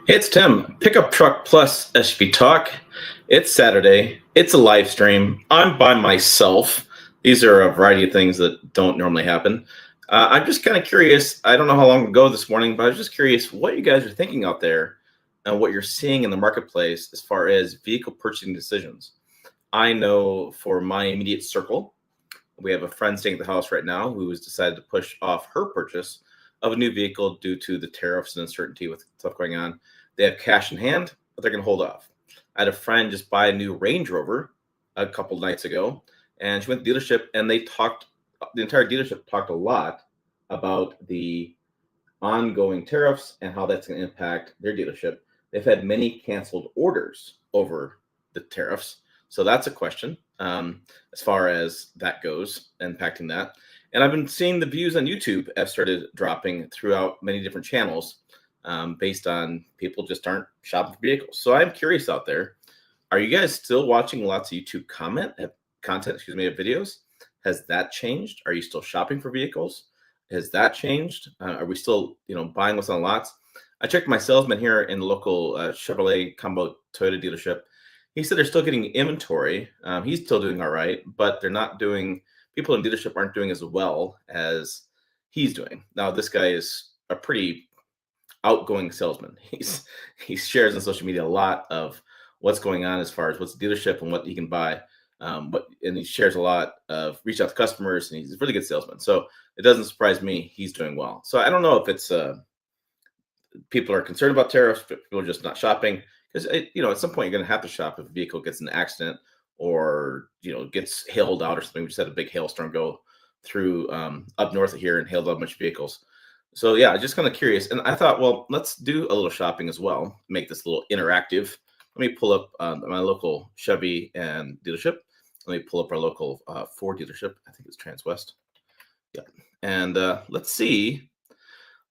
It's Tim, Pickup Truck Plus SUV Talk. It's Saturday. It's a live stream. I'm by myself. These are a variety of things that don't normally happen. I'm just kind of curious. I don't know how long ago this morning, but I was just curious what you guys are thinking out there and what you're seeing in the marketplace as far as vehicle purchasing decisions. I know for my immediate circle, we have a friend staying at the house right now who has decided to push off her purchase of a new vehicle due to the tariffs and uncertainty with stuff going on. They have cash in hand, but they're going to hold off. I had a friend just buy a new Range Rover a couple nights ago, and she went to the dealership and the entire dealership talked a lot about the ongoing tariffs and how that's going to impact their dealership. They've had many canceled orders over the tariffs. So that's a question as far as that goes, impacting that. And I've been seeing the views on YouTube have started dropping throughout many different channels based on people just aren't shopping for vehicles. So I'm curious out there. Are you guys still watching lots of YouTube content, of videos? Has that changed? Are you still shopping for vehicles? Has that changed? Are we still, buying what's on lots? I checked my salesman here in the local Chevrolet Combo Toyota dealership. He said they're still getting inventory. He's still doing all right, but they're not doing. People in dealership aren't doing as well as he's doing. Now, this guy is a pretty outgoing salesman. He shares on social media a lot of what's going on as far as what's the dealership and what he can buy. And he shares a lot of reach out to customers, and he's a really good salesman. So it doesn't surprise me he's doing well. So I don't know if it's people are concerned about tariffs, but people are just not shopping because at some point you're going to have to shop if a vehicle gets in an accident or gets hailed out or something. We just had a big hailstorm go through up north of here and hailed out a bunch of vehicles. So yeah, just kind of curious, and I thought, well, let's do a little shopping as well, make this a little interactive. Let me pull up my local Chevy and dealership. Let me pull up our local Ford dealership. I think it's Transwest. Yeah, and let's see.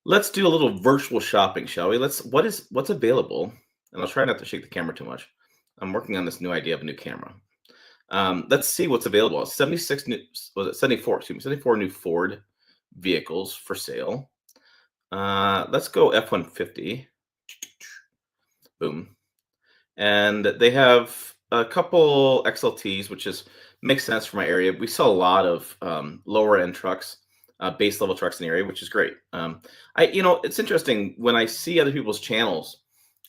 Let's do a little virtual shopping, shall we? What's available, and I'll try not to shake the camera too much. I'm working on this new idea of a new camera. Let's see what's available. 74? Excuse me, 74 new Ford vehicles for sale. Let's go F-150. Boom. And they have a couple XLTs, which makes sense for my area. We sell a lot of lower end trucks, base level trucks in the area, which is great. It's interesting when I see other people's channels.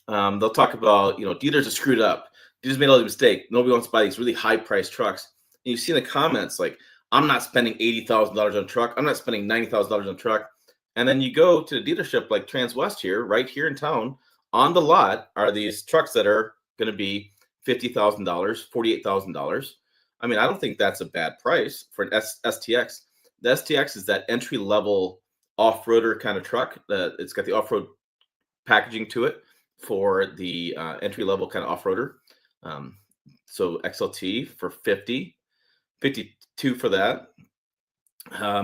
They'll talk about dealers are screwed up. Dealers made all the mistake. Nobody wants to buy these really high priced trucks. And you see in the comments like, I'm not spending $80,000 on a truck. I'm not spending $90,000 on a truck. And then you go to the dealership like Transwest here, right here in town. On the lot are these trucks that are going to be $50,000, $48,000. I mean, I don't think that's a bad price for an STX. The STX is that entry level off-roader kind of truck. It's got the off-road packaging to it for the entry level kind of off-roader. So XLT for 50, 52 for that.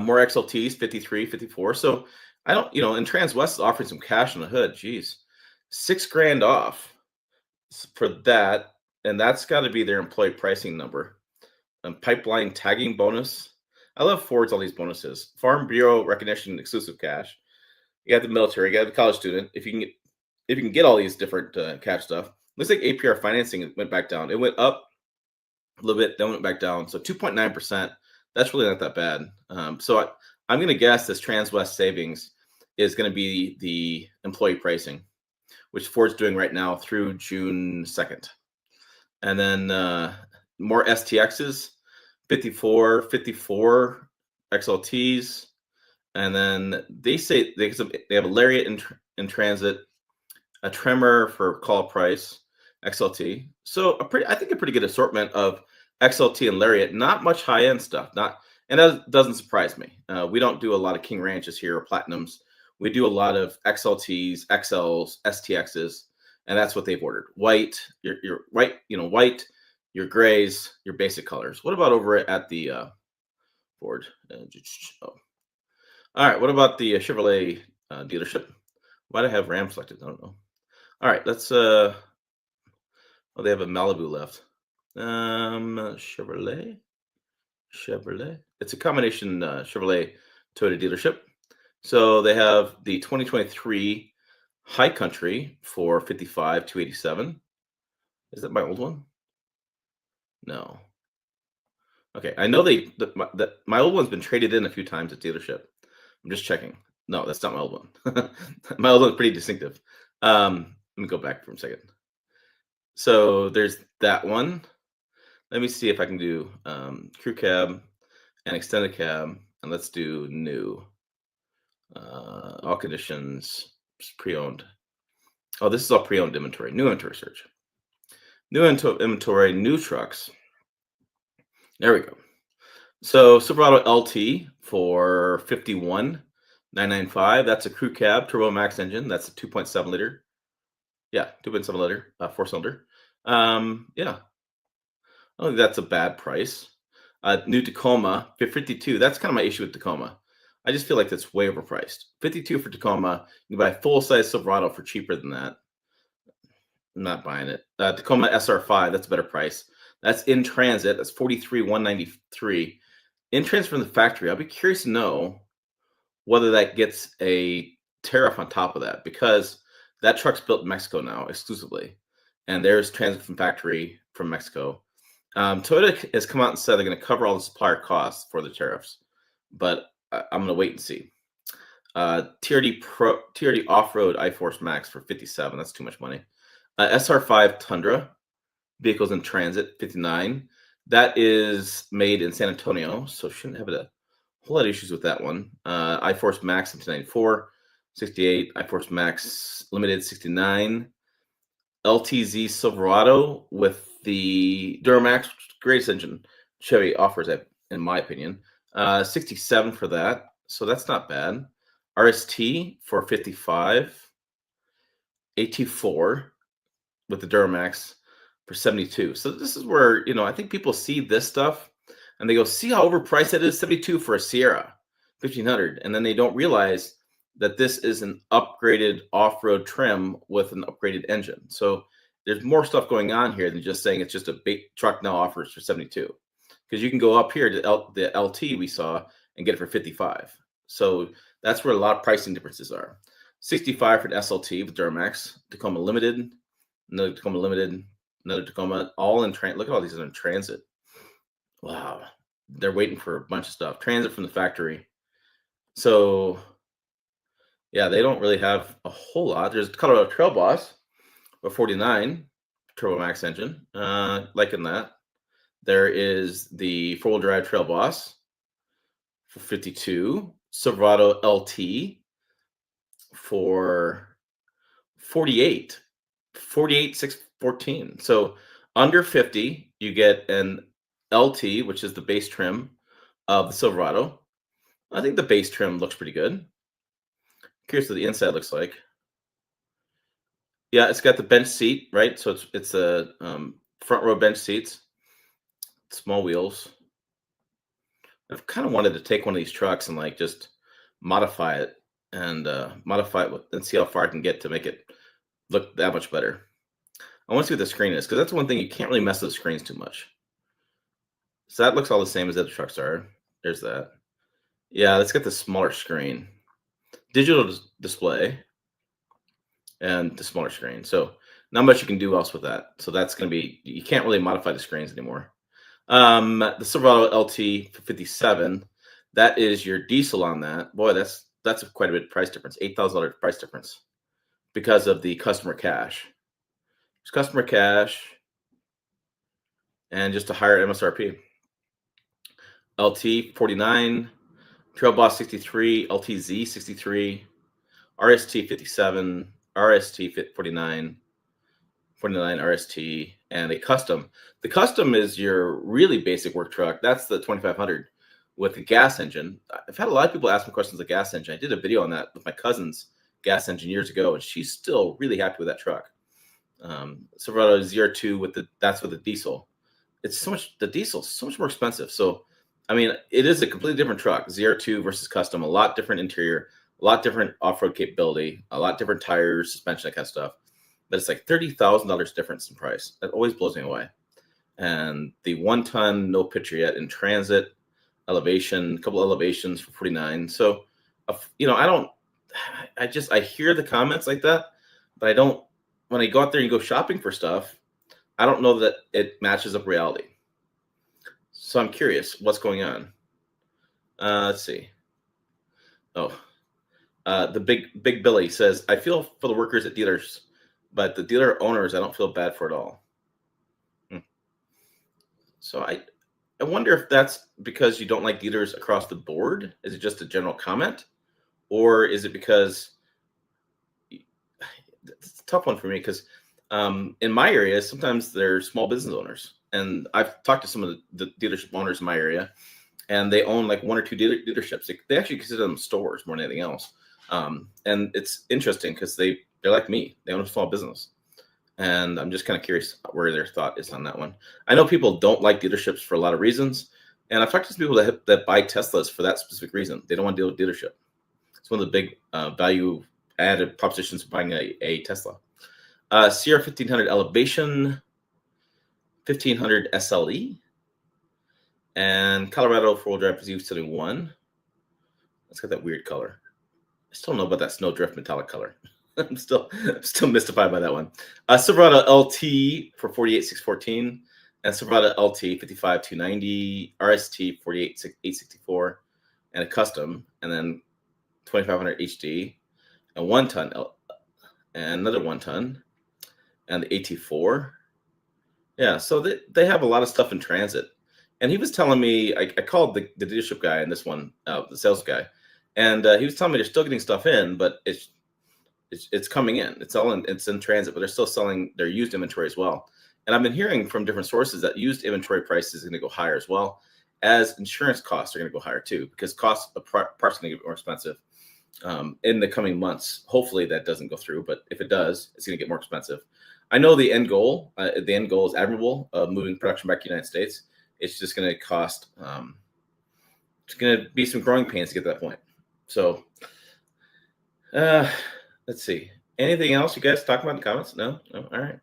More XLTs, 53, 54. So I don't, and Transwest is offering some cash on the hood. Geez, $6,000 off for that. And that's got to be their employee pricing number. Pipeline tagging bonus. I love Ford's all these bonuses. Farm Bureau recognition, exclusive cash. You got the military, you got the college student. If you can get all these different cash stuff. Looks like APR financing went back down. It went up a little bit, then went back down. So 2.9%. That's really not that bad. So I'm going to guess this Transwest savings is going to be the employee pricing, which Ford's doing right now through June 2nd. And then more STXs, 54 XLTs. And then they say they have a Lariat in transit, a Tremor for call price, XLT. So I think a pretty good assortment of XLT and Lariat. Not much high end stuff. And that doesn't surprise me. We don't do a lot of King Ranches here or Platinums. We do a lot of XLTs, XLs, STXs, and that's what they've ordered. White, your white, white, your grays, your basic colors. What about over at the Ford? All right. What about the Chevrolet dealership? Why do I have Ram selected? I don't know. All right. Let's. They have a Malibu left. Chevrolet. It's a combination Chevrolet Toyota dealership. So they have the 2023 High Country for 55, 287. Is that my old one? No. Okay, I know my old one's been traded in a few times at dealership. I'm just checking. No, that's not my old one. My old one's pretty distinctive. Let me go back for a second. So there's that one. Let me see if I can do crew cab and extended cab, and let's do new. All conditions, pre-owned. Oh, this is all pre-owned inventory. New inventory search. Inventory, new trucks. There we go. So Silverado LT for 51,995. That's a crew cab, turbo max engine. That's a 2.7 liter. Yeah, 2.7 liter, four cylinder. Yeah, I don't think that's a bad price. New Tacoma, 52. That's kind of my issue with Tacoma. I just feel like that's way overpriced. 52 for Tacoma. You can buy full size Silverado for cheaper than that. I'm not buying it. Tacoma SR5, that's a better price. That's in transit. That's 43,193. In transit from the factory. I'll be curious to know whether that gets a tariff on top of that, because that truck's built in Mexico now exclusively, and there's transit from factory from Mexico. Toyota has come out and said they're going to cover all the supplier costs for the tariffs, but I'm going to wait and see. TRD Off-Road iForce Max for 57. That's too much money. SR5 Tundra vehicles in transit 59. That is made in San Antonio, so shouldn't have a whole lot of issues with that one. iForce Max 94, 68. iForce Max Limited 69. LTZ Silverado with the Duramax, greatest engine Chevy offers, in my opinion. 67 for that, so that's not bad. RST for 55. AT4 with the Duramax for 72. So this is where, I think people see this stuff and they go, see how overpriced it is, 72 for a Sierra 1500. And then they don't realize that this is an upgraded off-road trim with an upgraded engine. So there's more stuff going on here than just saying it's just a big truck now offers for 72. Because you can go up here to the LT we saw and get it for 55. So that's where a lot of pricing differences are. 65 for an SLT with Duramax, Tacoma Limited, another Tacoma Limited, another Tacoma, all in transit. Look at all these in transit. Wow. They're waiting for a bunch of stuff. Transit from the factory. So, yeah, they don't really have a whole lot. There's Colorado Trail Boss, a 49 Turbo Max engine. Liking that. There is the four-wheel drive Trail Boss for 52. Silverado LT for 48. 48,614. So under 50, you get an LT, which is the base trim of the Silverado. I think the base trim looks pretty good. Curious what the inside looks like. Yeah, it's got the bench seat, right? So it's a front row bench seats, small wheels. I've kind of wanted to take one of these trucks and like just modify it and see how far I can get to make it look that much better. I want to see what the screen is, because that's one thing you can't really mess with the screens too much. So that looks all the same as the other trucks are. There's that. Yeah, let's get the smaller screen. Digital display and the smaller screen. So not much you can do else with that. So that's going to be, you can't really modify the screens anymore. The Silverado LT for 57, that is your diesel on that. Boy, that's quite a bit of price difference. $8,000 price difference because of the customer cash. There's customer cash and just a higher MSRP. LT 49, Trail Boss 63, LTZ 63, RST 57, RST 49, 49 RST, and a custom. The custom is your really basic work truck. That's the 2500 with the gas engine. I've had a lot of people ask me questions of the gas engine. I did a video on that with my cousin's gas engine years ago, and she's still really happy with that truck. Silverado ZR2 that's with the diesel. The diesel is so much more expensive. So, I mean, it is a completely different truck. ZR2 versus custom, a lot different interior, a lot different off-road capability, a lot different tires, suspension, that kind of stuff. But it's like $30,000 difference in price. That always blows me away. And the 1-ton, no picture yet, in transit, elevation, a couple elevations for 49. So, I hear the comments like that, but I don't. When I go out there and go shopping for stuff, I don't know that it matches up reality. So I'm curious, what's going on? Let's see. Oh, the big Billy says, I feel for the workers at dealers, but the dealer owners, I don't feel bad for at all. Hmm. So I wonder if that's because you don't like dealers across the board. Is it just a general comment, or is it because it's a tough one for me? Because in my area, sometimes they're small business owners, and I've talked to some of the dealership owners in my area, and they own like one or two dealerships. They actually consider them stores more than anything else. And it's interesting because they're like me. They own a small business, and I'm just kind of curious where their thought is on that one. I know people don't like dealerships for a lot of reasons, and I've talked to some people that buy Teslas for that specific reason. They don't want to deal with dealership. It's one of the big value added propositions of buying a Tesla. Sierra 1500 Elevation, 1500 SLE, and Colorado 4-wheel drive Z71. It's got that weird color. I still don't know about that snowdrift metallic color. I'm still mystified by that one. Silverado LT for 48,614, and Silverado LT 55,290, RST 48,864, and a custom, and then 2,500 HD, and 1 ton, and another 1 ton, and the AT4. Yeah, so they have a lot of stuff in transit. And he was telling me, I called the dealership guy and this one, the sales guy, and he was telling me they're still getting stuff in, but it's coming in. It's in transit, but they're still selling their used inventory as well. And I've been hearing from different sources that used inventory prices are going to go higher as well, as insurance costs are going to go higher too, because costs of parts are going to get more expensive in the coming months. Hopefully that doesn't go through, but if it does, it's going to get more expensive. I know the end goal is admirable of moving production back to the United States. It's just going to cost. It's going to be some growing pains to get to that point. So, let's see. Anything else you guys talk about in the comments? No? All right.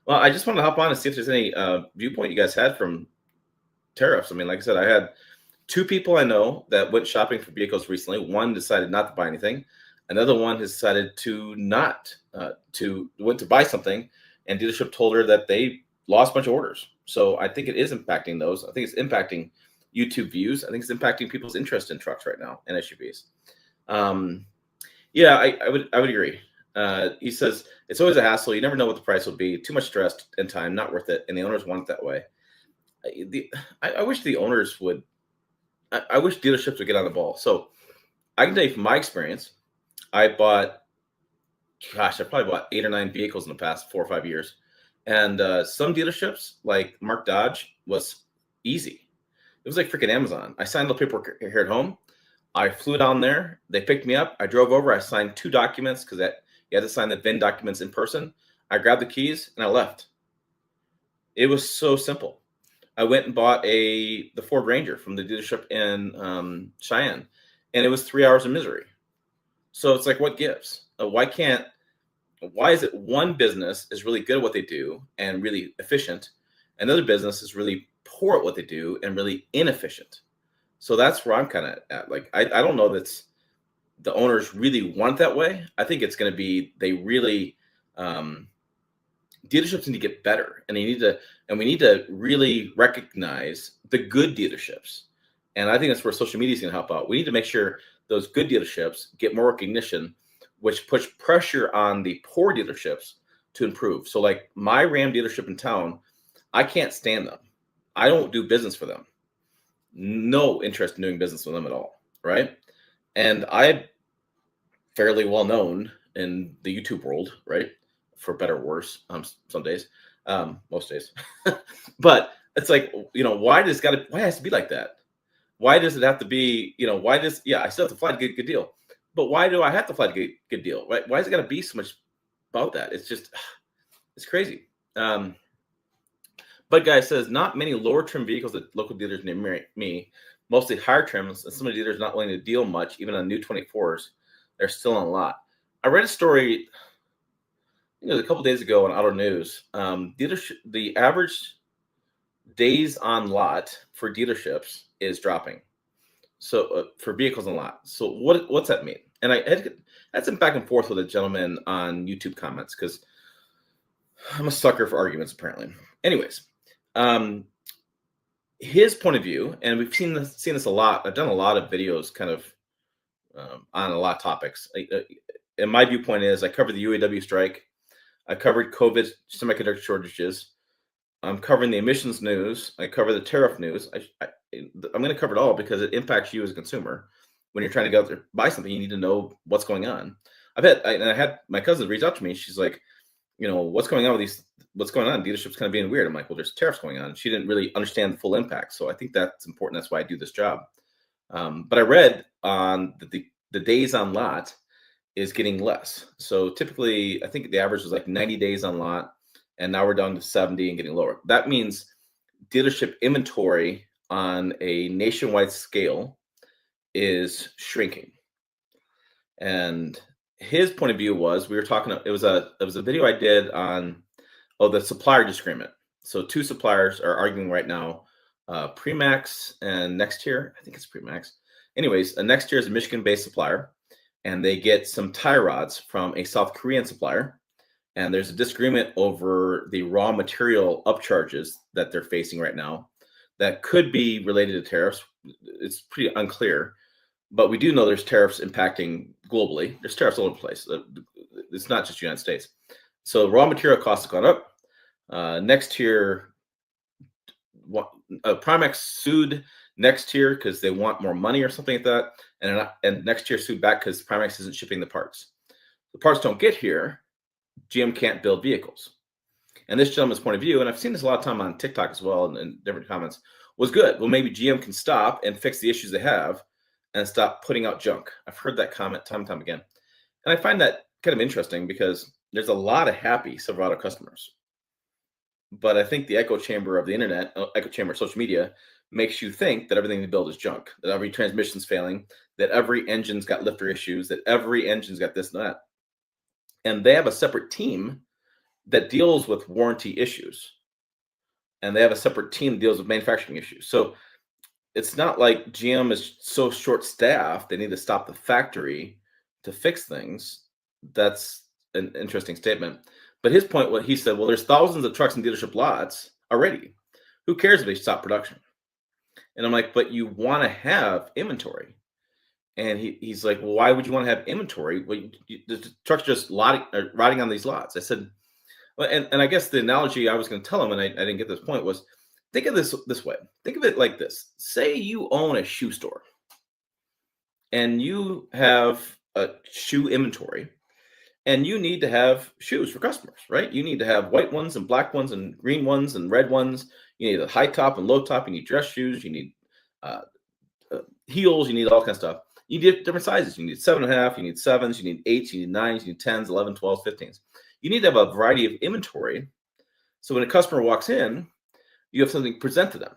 Well, I just wanted to hop on and see if there's any viewpoint you guys had from tariffs. I mean, like I said, I had 2 people I know that went shopping for vehicles recently. One decided not to buy anything. Another one has decided to not went to buy something, and dealership told her that they lost a bunch of orders. So I think it is impacting those. I think it's impacting YouTube views. I think it's impacting people's interest in trucks right now and SUVs. Yeah, I would agree. He says it's always a hassle. You never know what the price will be. Too much stress and time, not worth it. And the owners want it that way. I wish the owners would. I wish dealerships would get on the ball. So I can tell you from my experience, I probably bought 8 or 9 vehicles in the past 4 or 5 years. And some dealerships, like Mark Dodge, was easy. It was like freaking Amazon. I signed the paperwork here at home. I flew down there. They picked me up. I drove over. I signed 2 documents because you had to sign the VIN documents in person. I grabbed the keys and I left. It was so simple. I went and bought the Ford Ranger from the dealership in Cheyenne, and it was 3 hours of misery. So it's like, what gives? Why is it one business is really good at what they do and really efficient, another business is really poor at what they do and really inefficient? So that's where I'm kind of at. Like, I don't know that's the owners really want that way. I think it's going to be, they really, dealerships need to get better, and we need to really recognize the good dealerships. And I think that's where social media is going to help out. We need to make sure those good dealerships get more recognition, which puts pressure on the poor dealerships to improve. So like my Ram dealership in town, I can't stand them. I don't do business for them. No interest in doing business with them at all. Right. And I'm fairly well known in the YouTube world, right? For better or worse, some days, most days. But it's like, why has it to be like that? Why does it have to be, I still have to fly to get a good deal. But why do I have to fly to get a good deal? Why is it got to be so much about that? It's just, it's crazy. But guy says, not many lower trim vehicles at local dealers near me, mostly higher trims, and some of the dealers not willing to deal much, even on new 24s. They're still on a lot. I read a story, a couple days ago on Auto News. The average days on lot for dealerships is dropping. So for vehicles on lot. So what's that mean? And had some back and forth with a gentleman on YouTube comments because I'm a sucker for arguments, apparently. Anyways, um, his point of view, and we've seen this a lot. I've done a lot of videos, kind of on a lot of topics. And my viewpoint is, I covered the UAW strike, I covered COVID semiconductor shortages, I'm covering the emissions news, I cover the tariff news. I'm going to cover it all because it impacts you as a consumer. When you're trying to go out there buy something, you need to know what's going on. I had my cousin reach out to me. She's like, what's going on with these? What's going on? Dealership's kind of being weird. I'm like, well, there's tariffs going on. She didn't really understand the full impact. So I think that's important. That's why I do this job. But I read on the days on lot is getting less. So typically, I think the average was like 90 days on lot, and now we're down to 70 and getting lower. That means dealership inventory on a nationwide scale is shrinking. And his point of view was, we were talking, it was a video I did on the supplier disagreement. So two suppliers are arguing right now, Premax and Nextier. I think it's Premax. Anyways, Nextier is a Michigan-based supplier, and they get some tie rods from a South Korean supplier. And there's a disagreement over the raw material upcharges that they're facing right now that could be related to tariffs. It's pretty unclear, but we do know there's tariffs impacting globally. There's tariffs all over the place. It's not just the United States. So raw material costs have gone up. Nextier, Primex sued Nextier because they want more money or something like that. And Nextier sued back because Primex isn't shipping the parts. The parts don't get here. GM can't build vehicles. And this gentleman's point of view, and I've seen this a lot of time on TikTok as well, and different comments, was good. Well, maybe GM can stop and fix the issues they have and stop putting out junk. I've heard that comment time and time again. And I find that kind of interesting because there's a lot of happy Silverado customers. But I think the echo chamber of the internet, echo chamber of social media, makes you think that everything they build is junk, that every transmission's failing, that every engine's got lifter issues, that every engine's got this and that. And they have a separate team that deals with warranty issues. And they have a separate team that deals with manufacturing issues. So it's not like GM is so short-staffed, they need to stop the factory to fix things. That's an interesting statement. But his point, what he said, well, there's thousands of trucks in dealership lots already. Who cares if they stop production? And I'm like, but you want to have inventory. And he's like, well, why would you want to have inventory? Well, the truck's just riding on these lots. I said, well, and I guess the analogy I was going to tell him, and I didn't get this point, was think of this way. Think of it like this. Say you own a shoe store and you have a shoe inventory and you need to have shoes for customers, right? You need to have white ones and black ones and green ones and red ones. You need a high top and low top. You need dress shoes. You need heels. You need all kinds of stuff. You need different sizes. You need 7.5, you need 7s, you need 8s, you need 9s, you need 10s, 11, 12, 15s. You need to have a variety of inventory. So when a customer walks in, you have something to present to them.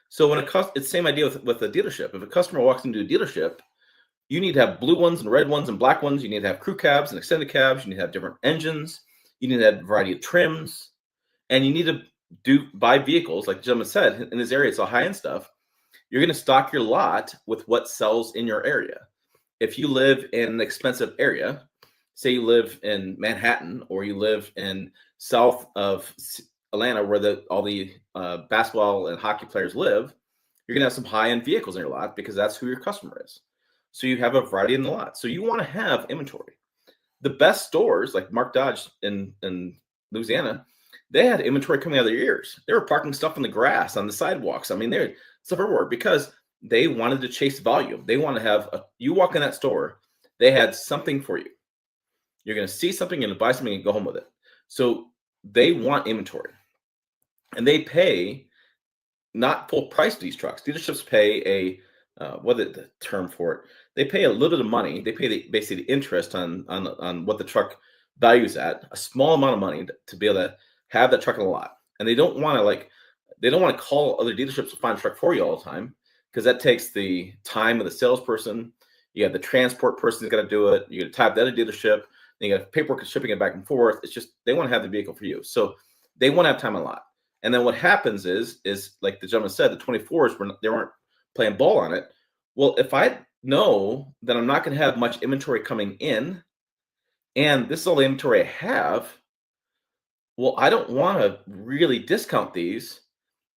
So when it's the same idea with a dealership. If a customer walks into a dealership, you need to have blue ones and red ones and black ones. You need to have crew cabs and extended cabs. You need to have different engines. You need to have a variety of trims. And you need to buy vehicles, like the gentleman said, in this area, it's all high-end stuff. You're going to stock your lot with what sells in your area. If you live in an expensive area, say you live in Manhattan or you live in south of Atlanta where all the basketball and hockey players live, you're going to have some high-end vehicles in your lot because that's who your customer is. So you have a variety in the lot. So you want to have inventory. The best stores, like Mark Dodge in Louisiana, they had inventory coming out of their ears. They were parking stuff on the grass, on the sidewalks. I mean, they're stuff everywhere because they wanted to chase volume. They want to have you walk in that store, they had something for you. You're going to see something, you're going to buy something and go home with it. So they want inventory. And they pay not full price to these trucks. Dealerships pay what is the term for it? They pay a little bit of money. They pay basically the interest on what the truck values at, a small amount of money to be able to have that truck in the lot. And they don't want to call other dealerships to find a truck for you all the time because that takes the time of the salesperson. You have the transport person who's got to do it. You got to type that at a dealership. Then you got paperwork and shipping it back and forth. It's just they want to have the vehicle for you. So they want to have time on a lot. And then what happens is like the gentleman said, the 24s they weren't playing ball on it. Well, if I know that I'm not going to have much inventory coming in, and this is all the inventory I have, well, I don't want to really discount these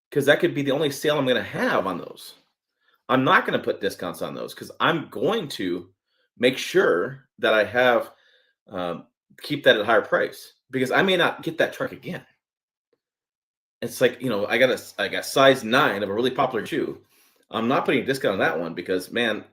because that could be the only sale I'm going to have on those. I'm not going to put discounts on those because I'm going to make sure that I have um, keep that at a higher price because I may not get that truck again. It's like, I got size 9 of a really popular shoe. I'm not putting a discount on that one because, man,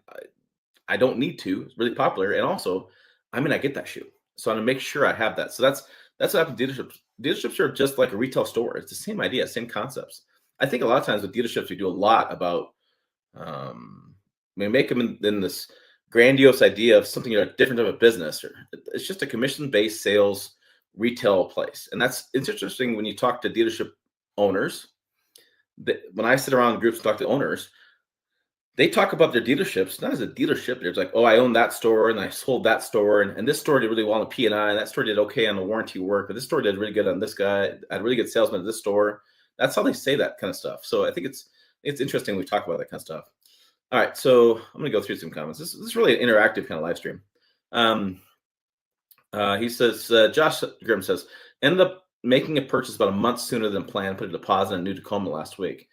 I don't need to. It's really popular, and also, I may not get that shoe, so I'm gonna make sure I have that. So that's what happens to dealerships. Dealerships are just like a retail store. It's the same idea, same concepts. I think a lot of times with dealerships, we do a lot about we make them in this grandiose idea of something different of a business, or it's just a commission-based sales retail place, and it's interesting when you talk to dealership owners. When I sit around groups and talk to owners, they talk about their dealerships not as a dealership. There's like, oh, I own that store and I sold that store, and this store did really well on the P&I, and that store did okay on the warranty work, but this store did really good on this guy. I had a really good salesman at this store. That's how they say that kind of stuff. So I think it's interesting we talk about that kind of stuff. All right, so I'm gonna go through some comments. This is really an interactive kind of live stream. He says, Josh Grimm says, ended up making a purchase about a month sooner than planned. Put a deposit on a new Tacoma last week.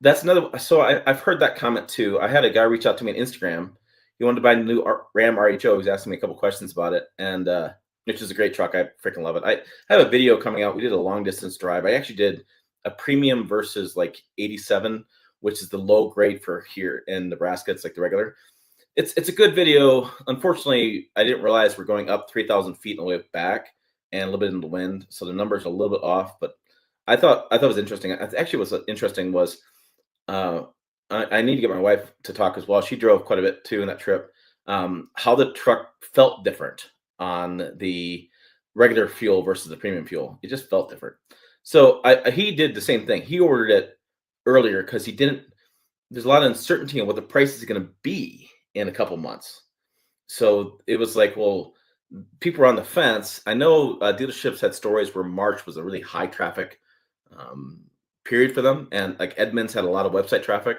That's another. So I've heard that comment too. I had a guy reach out to me on Instagram. He wanted to buy a new Ram RHO. He was asking me a couple questions about it, and which is a great truck. I freaking love it. I have a video coming out. We did a long distance drive. I actually did a premium versus like 87, which is the low grade for here in Nebraska. It's like the regular. It's a good video. Unfortunately, I didn't realize we're going up 3,000 feet on the way back and a little bit in the wind, so the numbers are a little bit off. But I thought it was interesting. Actually, what's interesting was I need to get my wife to talk as well. She drove quite a bit too in that trip. How the truck felt different on the regular fuel versus the premium fuel. It just felt different. So he did the same thing. He ordered it earlier because he didn't. There's a lot of uncertainty on what the price is going to be in a couple months. So it was like, well, people were on the fence. I know dealerships had stories where March was a really high traffic um, period for them, and like Edmonds had a lot of website traffic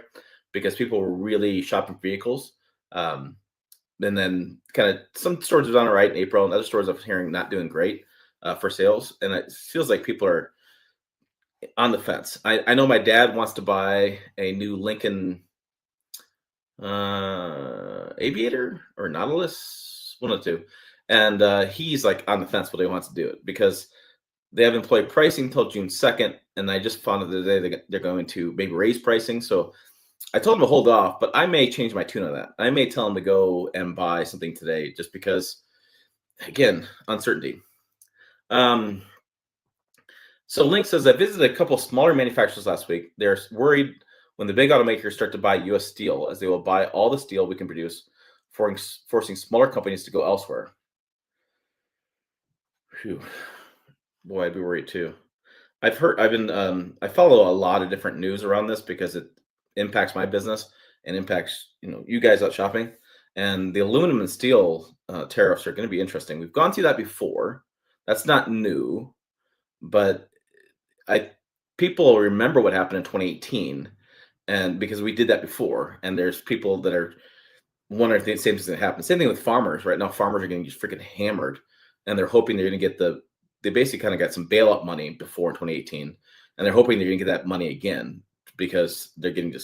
because people were really shopping for vehicles. And then kind of some stores are done all right in April, and other stores I'm hearing not doing great for sales. And it feels like people are on the fence. I know my dad wants to buy a new Lincoln Aviator or Nautilus, one of the two, and he's like on the fence, but he wants to do it because they have employee pricing until June 2nd, and I just found out the other day they're going to maybe raise pricing. So I told him to hold off, but I may change my tune on that. I may tell him to go and buy something today just because, again, uncertainty. So Link says, I visited a couple smaller manufacturers last week. They're worried when the big automakers start to buy U.S. steel, as they will buy all the steel we can produce, forcing smaller companies to go elsewhere. Phew. Boy, I'd be worried too. I follow a lot of different news around this because it impacts my business and impacts, you guys out shopping. And the aluminum and steel tariffs are going to be interesting. We've gone through that before. That's not new, but people remember what happened in 2018, and because we did that before, and there's people that are wondering if the same thing's going to happen. Same thing with farmers. Right now, farmers are getting just freaking hammered, and they're hoping they're going to get they basically kind of got some bailout money before in 2018, and they're hoping they're going to get that money again because they're getting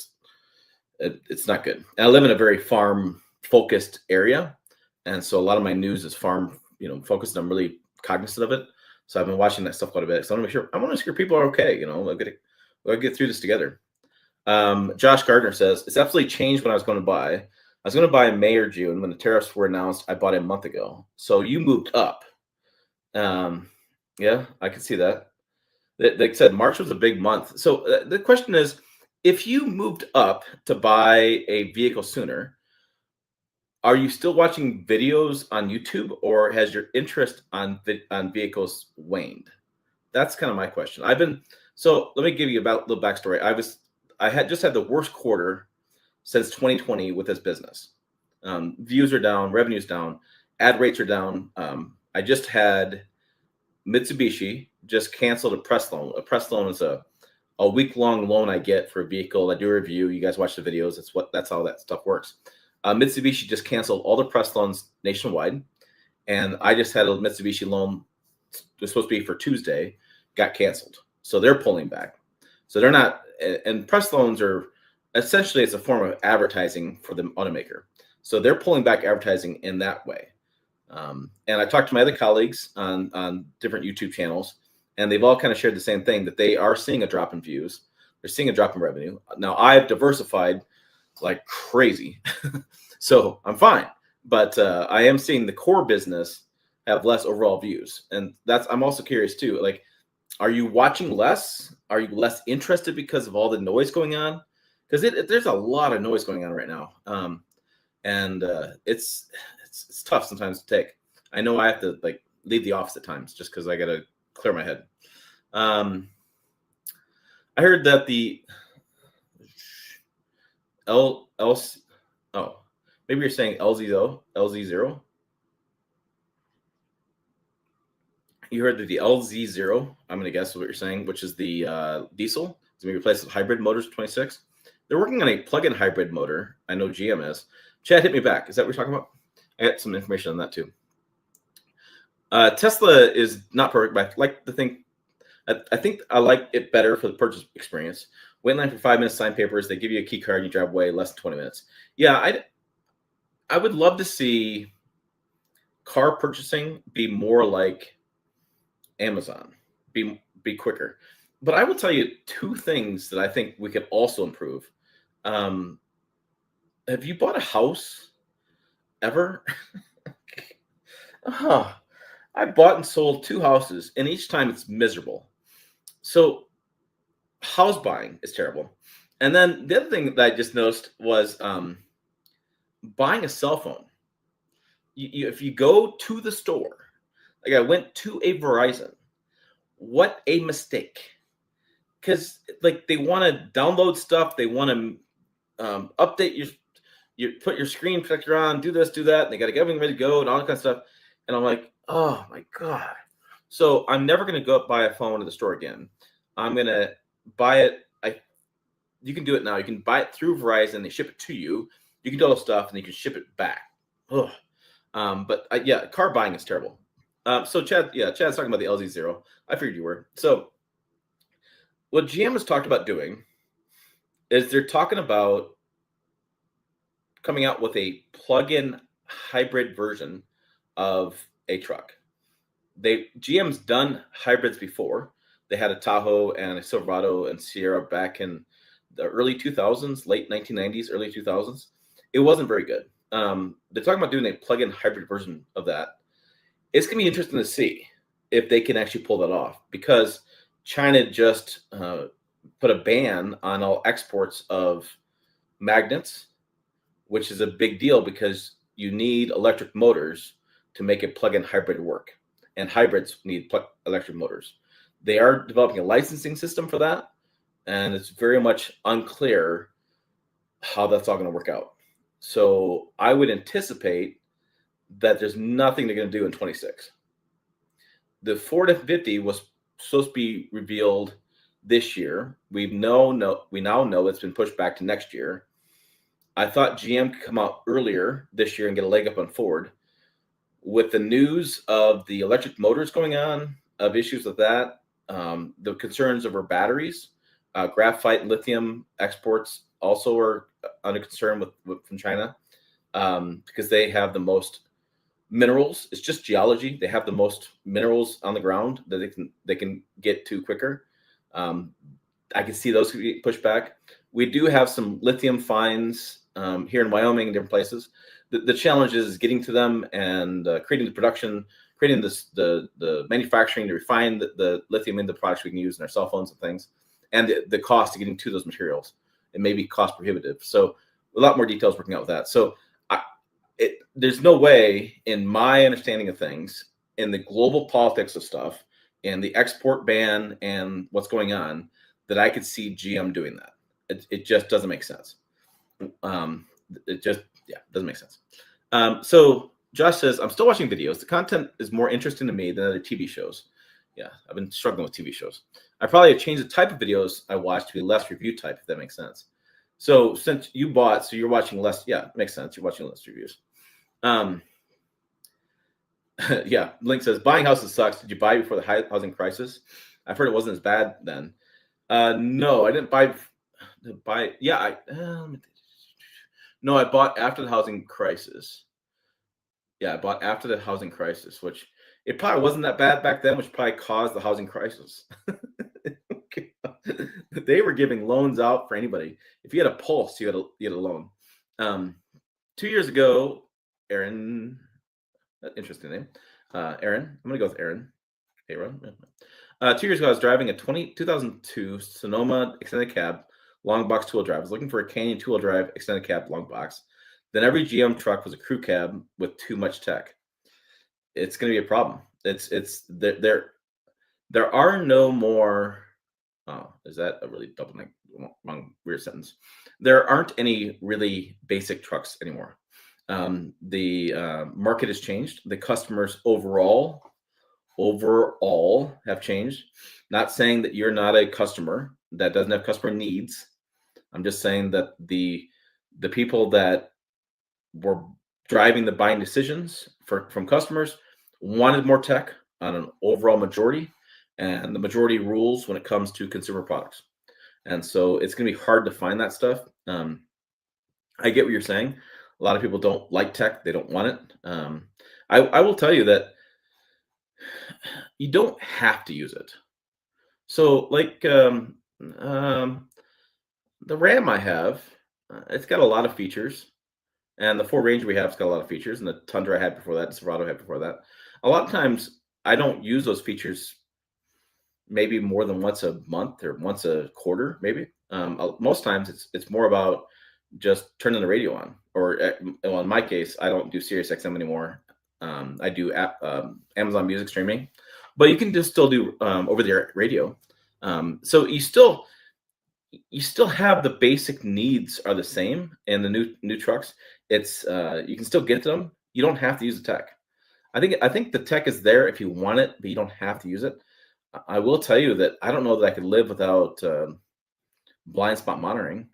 it's not good. And I live in a very farm focused area, and so a lot of my news is farm, focused. I'm really cognizant of it, so I've been watching that stuff quite a bit. So I want to make sure people are okay. We'll get through this together. Josh Gardner says it's absolutely changed when I was going to buy. I was going to buy in May or June when the tariffs were announced. I bought it a month ago. So you moved up. Yeah, I can see that. They said March was a big month. So the question is, if you moved up to buy a vehicle sooner, are you still watching videos on YouTube, or has your interest on vehicles waned? That's kind of my question. So let me give you a little backstory. I had just had the worst quarter since 2020 with this business. Views are down, revenue's down, ad rates are down. I just had Mitsubishi just canceled a press loan. A press loan is a week-long loan I get for a vehicle. I do a review. You guys watch the videos. That's how that stuff works. Mitsubishi just canceled all the press loans nationwide, and I just had a Mitsubishi loan. It was supposed to be for Tuesday, got canceled, so they're pulling back. So they're not, and press loans are essentially it's a form of advertising for the automaker. So they're pulling back advertising in that way. And I talked to my other colleagues on different YouTube channels, and they've all kind of shared the same thing, that they are seeing a drop in views. They're seeing a drop in revenue. Now, I've diversified like crazy, so I'm fine. But I am seeing the core business have less overall views, and I'm also curious too. Like, are you watching less? Are you less interested because of all the noise going on? Because there's a lot of noise going on right now, and it's tough sometimes to take. I know I have to like leave the office at times just because I got to clear my head. I heard that the maybe you're saying LZ0. You heard that the LZ0, I'm going to guess what you're saying, which is the diesel, is going to be replaced with hybrid motors 26. They're working on a plug-in hybrid motor. I know GM is. Chad, hit me back. Is that what you're talking about? I got some information on that too. Tesla is not perfect, but I like the thing. I think I like it better for the purchase experience. Wait in line for 5 minutes, sign papers. They give you a key card and you drive away less than 20 minutes. Yeah, I would love to see car purchasing be more like Amazon, be quicker. But I will tell you two things that I think we could also improve. Have you bought a house ever? Oh, I bought and sold 2 houses, and each time it's miserable. So house buying is terrible. And then the other thing that I just noticed was buying a cell phone. If you go to the store, like I went to a Verizon, what a mistake. Because like they want to download stuff, they want to update you put your screen protector on, do this, do that, and they got to get everything ready to go and all that kind of stuff. And I'm like, oh my God. So I'm never going to go up buy a phone in the store again. I'm going to buy it. You can do it now. You can buy it through Verizon. They ship it to you. You can do all the stuff and you can ship it back. Ugh. But yeah, car buying is terrible. So Chad's talking about the LZ0. I figured you were. So what GM has talked about doing is they're talking about coming out with a plug-in hybrid version of a truck. GM's done hybrids before. They had a Tahoe and a Silverado and Sierra back in the early 2000s, late 1990s, early 2000s. It wasn't very good. They're talking about doing a plug-in hybrid version of that. It's going to be interesting to see if they can actually pull that off, because China just put a ban on all exports of magnets, which is a big deal because you need electric motors to make a plug-in hybrid work, and hybrids need electric motors. They are developing a licensing system for that, and it's very much unclear how that's all going to work out. So I would anticipate that there's nothing they're going to do in 26. The Ford F-50 was supposed to be revealed this year. We now know it's been pushed back to next year. I thought GM could come out earlier this year and get a leg up on Ford. With the news of the electric motors going on, of issues with that, the concerns over batteries, graphite and lithium exports also are under concern from China, because they have the most minerals. It's just geology. They have the most minerals on the ground that they can get to quicker. I can see those could get pushed back. We do have some lithium finds here in Wyoming and different places. The challenge is getting to them and creating the production, creating the manufacturing to refine the lithium into products we can use in our cell phones and things, and the cost of getting to those materials. It may be cost prohibitive. So a lot more details working out with that. So there's no way, in my understanding of things, in the global politics of stuff, and the export ban and what's going on, that I could see GM doing that. It just doesn't make sense. It just doesn't make sense. So Josh says, I'm still watching videos. The content is more interesting to me than other TV shows. Yeah, I've been struggling with TV shows. I probably have changed the type of videos I watch to be less review type, if that makes sense. So since you bought, so you're watching less. Yeah, makes sense. You're watching less reviews. Um, yeah. Link says buying houses sucks. Did you buy before the housing crisis? I've heard it wasn't as bad then. No, I didn't buy. Buy. Yeah, no, I bought after the housing crisis. Yeah, I bought after the housing crisis, which it probably wasn't that bad back then, which probably caused the housing crisis. Okay. They were giving loans out for anybody. If you had a pulse, you had a loan. Um, 2 years ago, Aaron, interesting name, Aaron. I'm gonna go with Aaron. Aaron. 2 years ago, I was driving a 2002 Sonoma extended cab, long box two-wheel drive. I was looking for a Canyon two-wheel drive extended cab, long box. Then every GM truck was a crew cab with too much tech. It's going to be a problem. It's there are no more. Oh, is that a really double wrong weird sentence? There aren't any really basic trucks anymore. The market has changed. The customers overall have changed. Not saying that you're not a customer that doesn't have customer needs. I'm just saying that the people that were driving the buying decisions from customers wanted more tech on an overall majority, and the majority rules when it comes to consumer products. And so it's going to be hard to find that stuff. I get what you're saying. A lot of people don't like tech; they don't want it. I will tell you that you don't have to use it. So, like the Ram I have, it's got a lot of features. And the Ford Ranger we have has got a lot of features, and the Tundra I had before that, the Silverado I had before that. A lot of times, I don't use those features maybe more than once a month or once a quarter, maybe. Most times, it's more about just turning the radio on, or well, in my case, I don't do Sirius XM anymore. I do Amazon Music streaming, but you can just still do over the air radio. So you still have the basic needs are the same in the new trucks. It's you can still get to them. You don't have to use the tech. I think the tech is there if you want it, but you don't have to use it. I will tell you that I don't know that I could live without blind spot monitoring,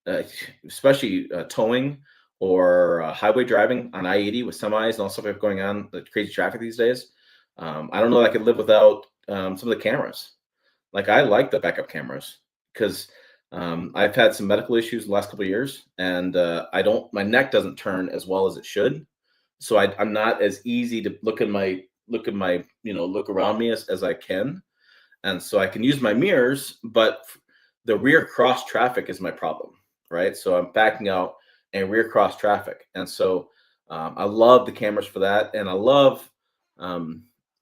uh, especially towing or highway driving on I-80 with semis and all stuff we have going on, the crazy traffic these days. I don't know that I could live without some of the cameras. Like I like the backup cameras because I've had some medical issues the last couple of years, and I don't. My neck doesn't turn as well as it should, so I'm not as easy to look at my look around me as I can, and so I can use my mirrors, but the rear cross traffic is my problem, right? So I'm backing out and rear cross traffic, and so I love the cameras for that, and I love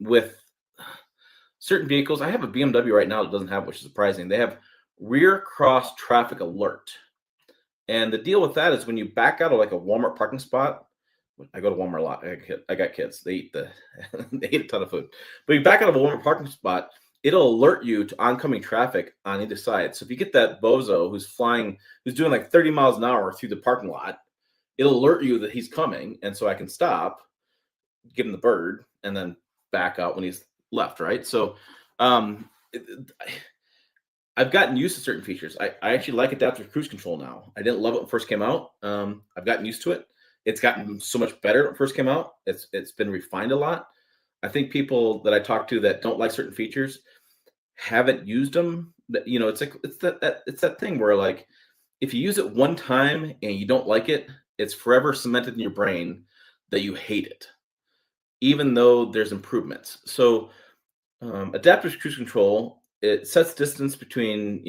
with certain vehicles. I have a BMW right now that doesn't have, which is surprising. They have rear cross traffic alert. And the deal with that is when you back out of like a Walmart parking spot, I go to Walmart a lot. I got kids. They eat they eat a ton of food. But you back out of a Walmart parking spot, it'll alert you to oncoming traffic on either side. So if you get that bozo who's doing like 30 miles an hour through the parking lot, it'll alert you that he's coming. And so I can stop, give him the bird, and then back out when he's left, right? So um, I've gotten used to certain features. I actually like adaptive cruise control now. I didn't love it when it first came out. I've gotten used to it. It's gotten so much better when it first came out. It's been refined a lot. I think people that I talk to that don't like certain features haven't used them. It's like it's that thing where like if you use it one time and you don't like it, it's forever cemented in your brain that you hate it, even though there's improvements. So adaptive cruise control, it sets distance between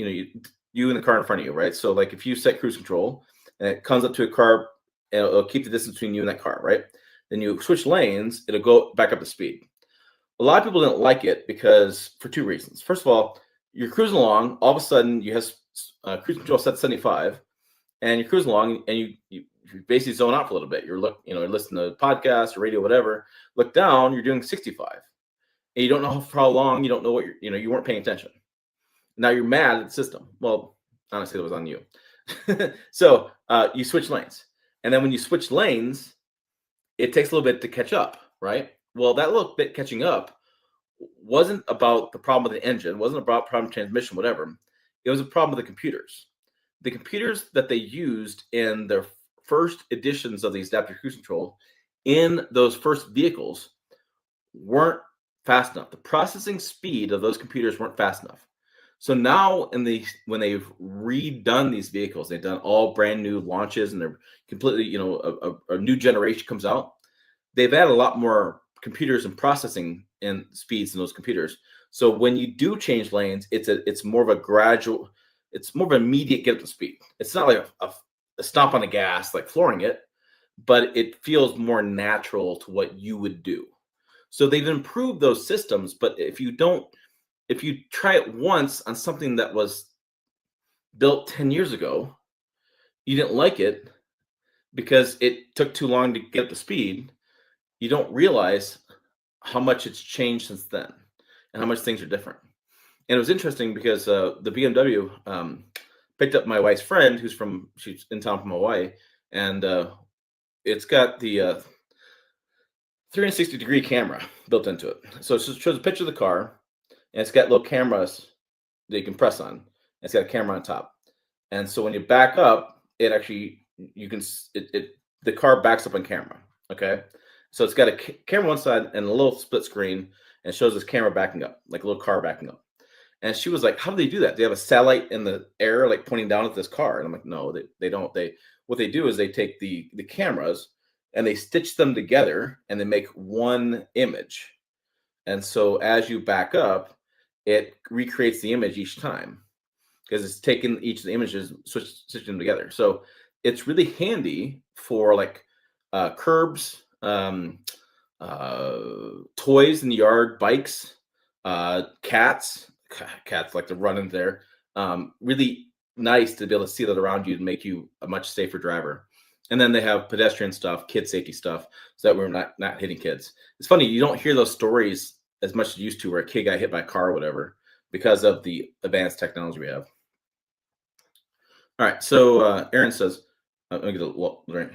you and the car in front of you, right? So like if you set cruise control and it comes up to a car, and it'll keep the distance between you and that car, right? Then you switch lanes, it'll go back up to speed. A lot of people didn't like it because for two reasons. First of all, you're cruising along, all of a sudden you have cruise control set to 75, and you're cruising along and you basically zone out for a little bit. You're listening to podcasts or radio, whatever. Look down, you're doing 65. And you don't know for how long, you don't know what you weren't paying attention. Now you're mad at the system. Well, honestly, it was on you. So you switch lanes. And then when you switch lanes, it takes a little bit to catch up, right? Well, that little bit catching up wasn't about the problem with the engine, wasn't about problem transmission, whatever. It was a problem with the computers. the computers that they used in their first editions of these adaptive cruise control in those first vehicles weren't fast enough. The processing speed of those computers weren't fast enough. So now when they've redone these vehicles, they've done all brand new launches and they're completely, a new generation comes out. They've added a lot more computers and processing and speeds in those computers. So when you do change lanes, it's more of a gradual, it's more of an immediate get up to speed. It's not like a stomp on the gas, like flooring it, but it feels more natural to what you would do. So they've improved those systems, but if you try it once on something that was built 10 years ago, you didn't like it because it took too long to get up to speed, you don't realize how much it's changed since then and how much things are different. And it was interesting because the BMW picked up my wife's friend she's in town from Hawaii, and it's got the 360-degree camera built into it. So it shows a picture of the car, and it's got little cameras that you can press on. It's got a camera on top, and so when you back up, it actually the car backs up on camera. Okay, so it's got a camera on one side and a little split screen, and it shows this camera backing up, like a little car backing up. And she was like, "How do they do that? Do they have a satellite in the air, like pointing down at this car?" And I'm like, "No, they don't. What they do is they take the cameras and they stitch them together and they make one image. And so as you back up, it recreates the image each time because it's taking each of the images, stitching them together. So it's really handy for like curbs, toys in the yard, bikes, cats. Cats like to run in there. Really nice to be able to see that around you to make you a much safer driver. And then they have pedestrian stuff, kid safety stuff, so that we're not hitting kids. It's funny, you don't hear those stories as much as you used to, where a kid got hit by a car or whatever, because of the advanced technology we have. All right, so Aaron says, let me get a drink.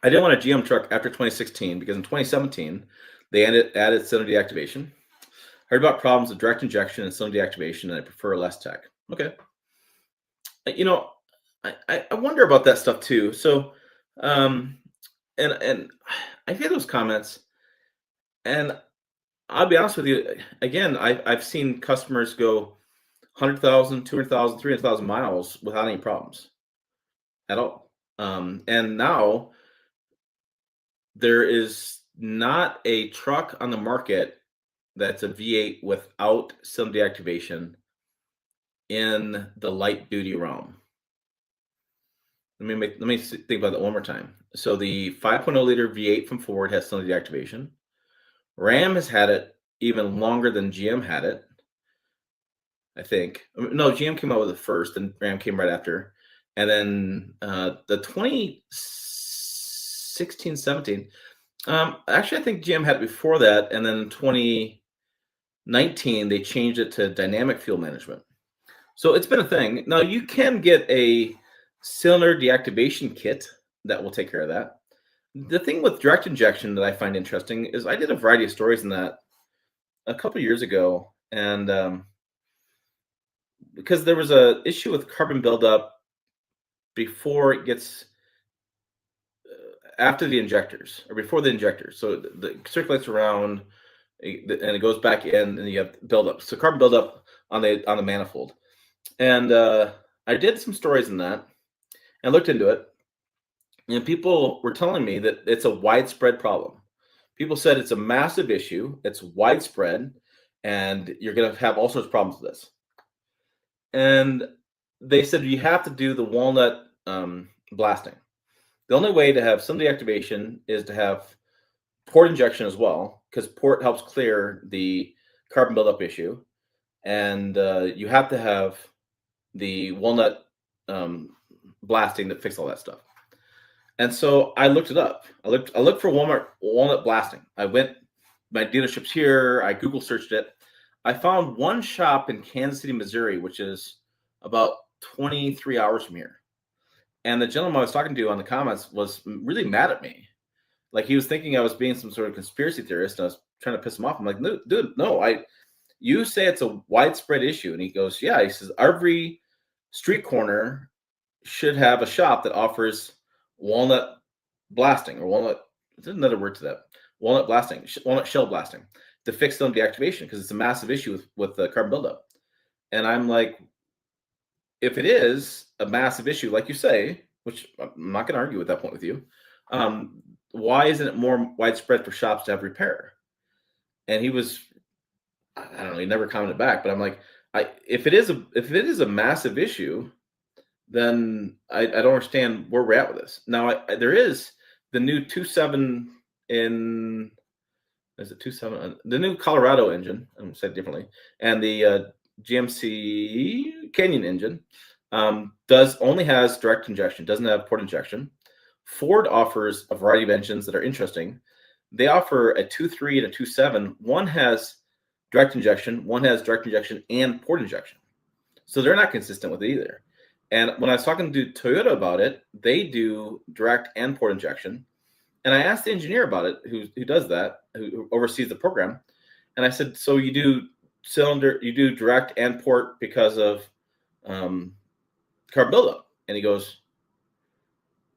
I didn't want a GM truck after 2016 because in 2017 they added cylinder deactivation. Heard about problems with direct injection and cylinder deactivation, and I prefer less tech. Okay, I wonder about that stuff too. So, and I hear those comments, and I'll be honest with you. Again, I've seen customers go 100,000, 200,000, 300,000 miles without any problems at all. And now there is not a truck on the market that's a V8 without cylinder deactivation in the light duty realm. Let me think about that one more time. So the 5.0 liter V8 from Ford has cylinder deactivation. Ram has had it even longer than GM had it, I think. No, GM came out with it first, and Ram came right after. And then the 2016, 17. Actually, I think GM had it before that, and then in 2019 they changed it to dynamic fuel management. So it's been a thing. Now you can get a cylinder deactivation kit that will take care of that. The thing with direct injection that I find interesting is I did a variety of stories in that a couple years ago, and because there was a issue with carbon buildup before it gets after the injectors or before the injectors. So the circulates around and it goes back in, and you have buildup. So carbon buildup on the manifold. And I did some stories in that and looked into it. And people were telling me that it's a widespread problem. People said it's a massive issue, it's widespread, and you're going to have all sorts of problems with this. And they said you have to do the walnut blasting. The only way to have some deactivation is to have port injection as well, because port helps clear the carbon buildup issue. And you have to have the walnut blasting that fix all that stuff. And so I looked it up. I looked for walnut blasting. I went my dealerships here. I Google searched it. I found one shop in Kansas City, Missouri, which is about 23 hours from here. And the gentleman I was talking to on the comments was really mad at me. Like he was thinking I was being some sort of conspiracy theorist. And I was trying to piss him off. I'm like, no, dude, no. You say it's a widespread issue. And he goes, yeah. He says, every street corner should have a shop that offers walnut blasting or walnut. There's another word to that. Walnut blasting, walnut shell blasting to fix stone deactivation because it's a massive issue with the carbon buildup. And I'm like, if it is a massive issue, like you say, which I'm not going to argue with that point with you, why isn't it more widespread for shops to have repair? And he was, I don't know, he never commented back, but I'm like, if it is a massive issue, then I don't understand where we're at with this. Now, there is the new 2.7 in, is it 2.7? The new Colorado engine, I'm said differently, and the GMC Canyon engine does only has direct injection, doesn't have port injection. Ford offers a variety of engines that are interesting. They offer a 2.3 and a 2.7. One has direct injection, one has direct injection and port injection. So they're not consistent with it either. And when I was talking to Toyota about it, they do direct and port injection. And I asked the engineer about it, who does that, who oversees the program. And I said, so you do direct and port because of carb buildup? And he goes,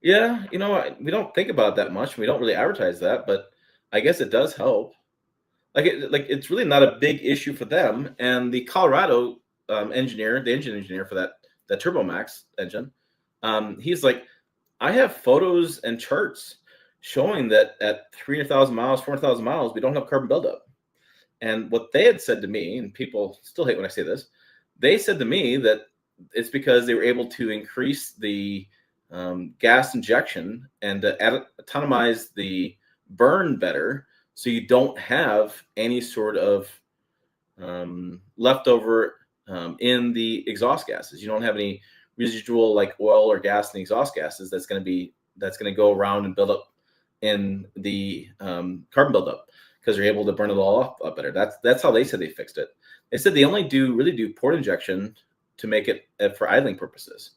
yeah, we don't think about it that much. We don't really advertise that, but I guess it does help. It's really not a big issue for them. And the Colorado engineer, the engine engineer for that TurboMax engine, he's like, I have photos and charts showing that at 300,000 miles, 400,000 miles, we don't have carbon buildup. And what they had said to me, and people still hate when I say this, they said to me that it's because they were able to increase the gas injection and to atomize the burn better, so you don't have any sort of leftover in the exhaust gases. You don't have any residual like oil or gas in the exhaust gases that's going to go around and build up in the carbon buildup, because they're able to burn it all up better. That's how they said they fixed it. They said they only really do port injection to make it for idling purposes.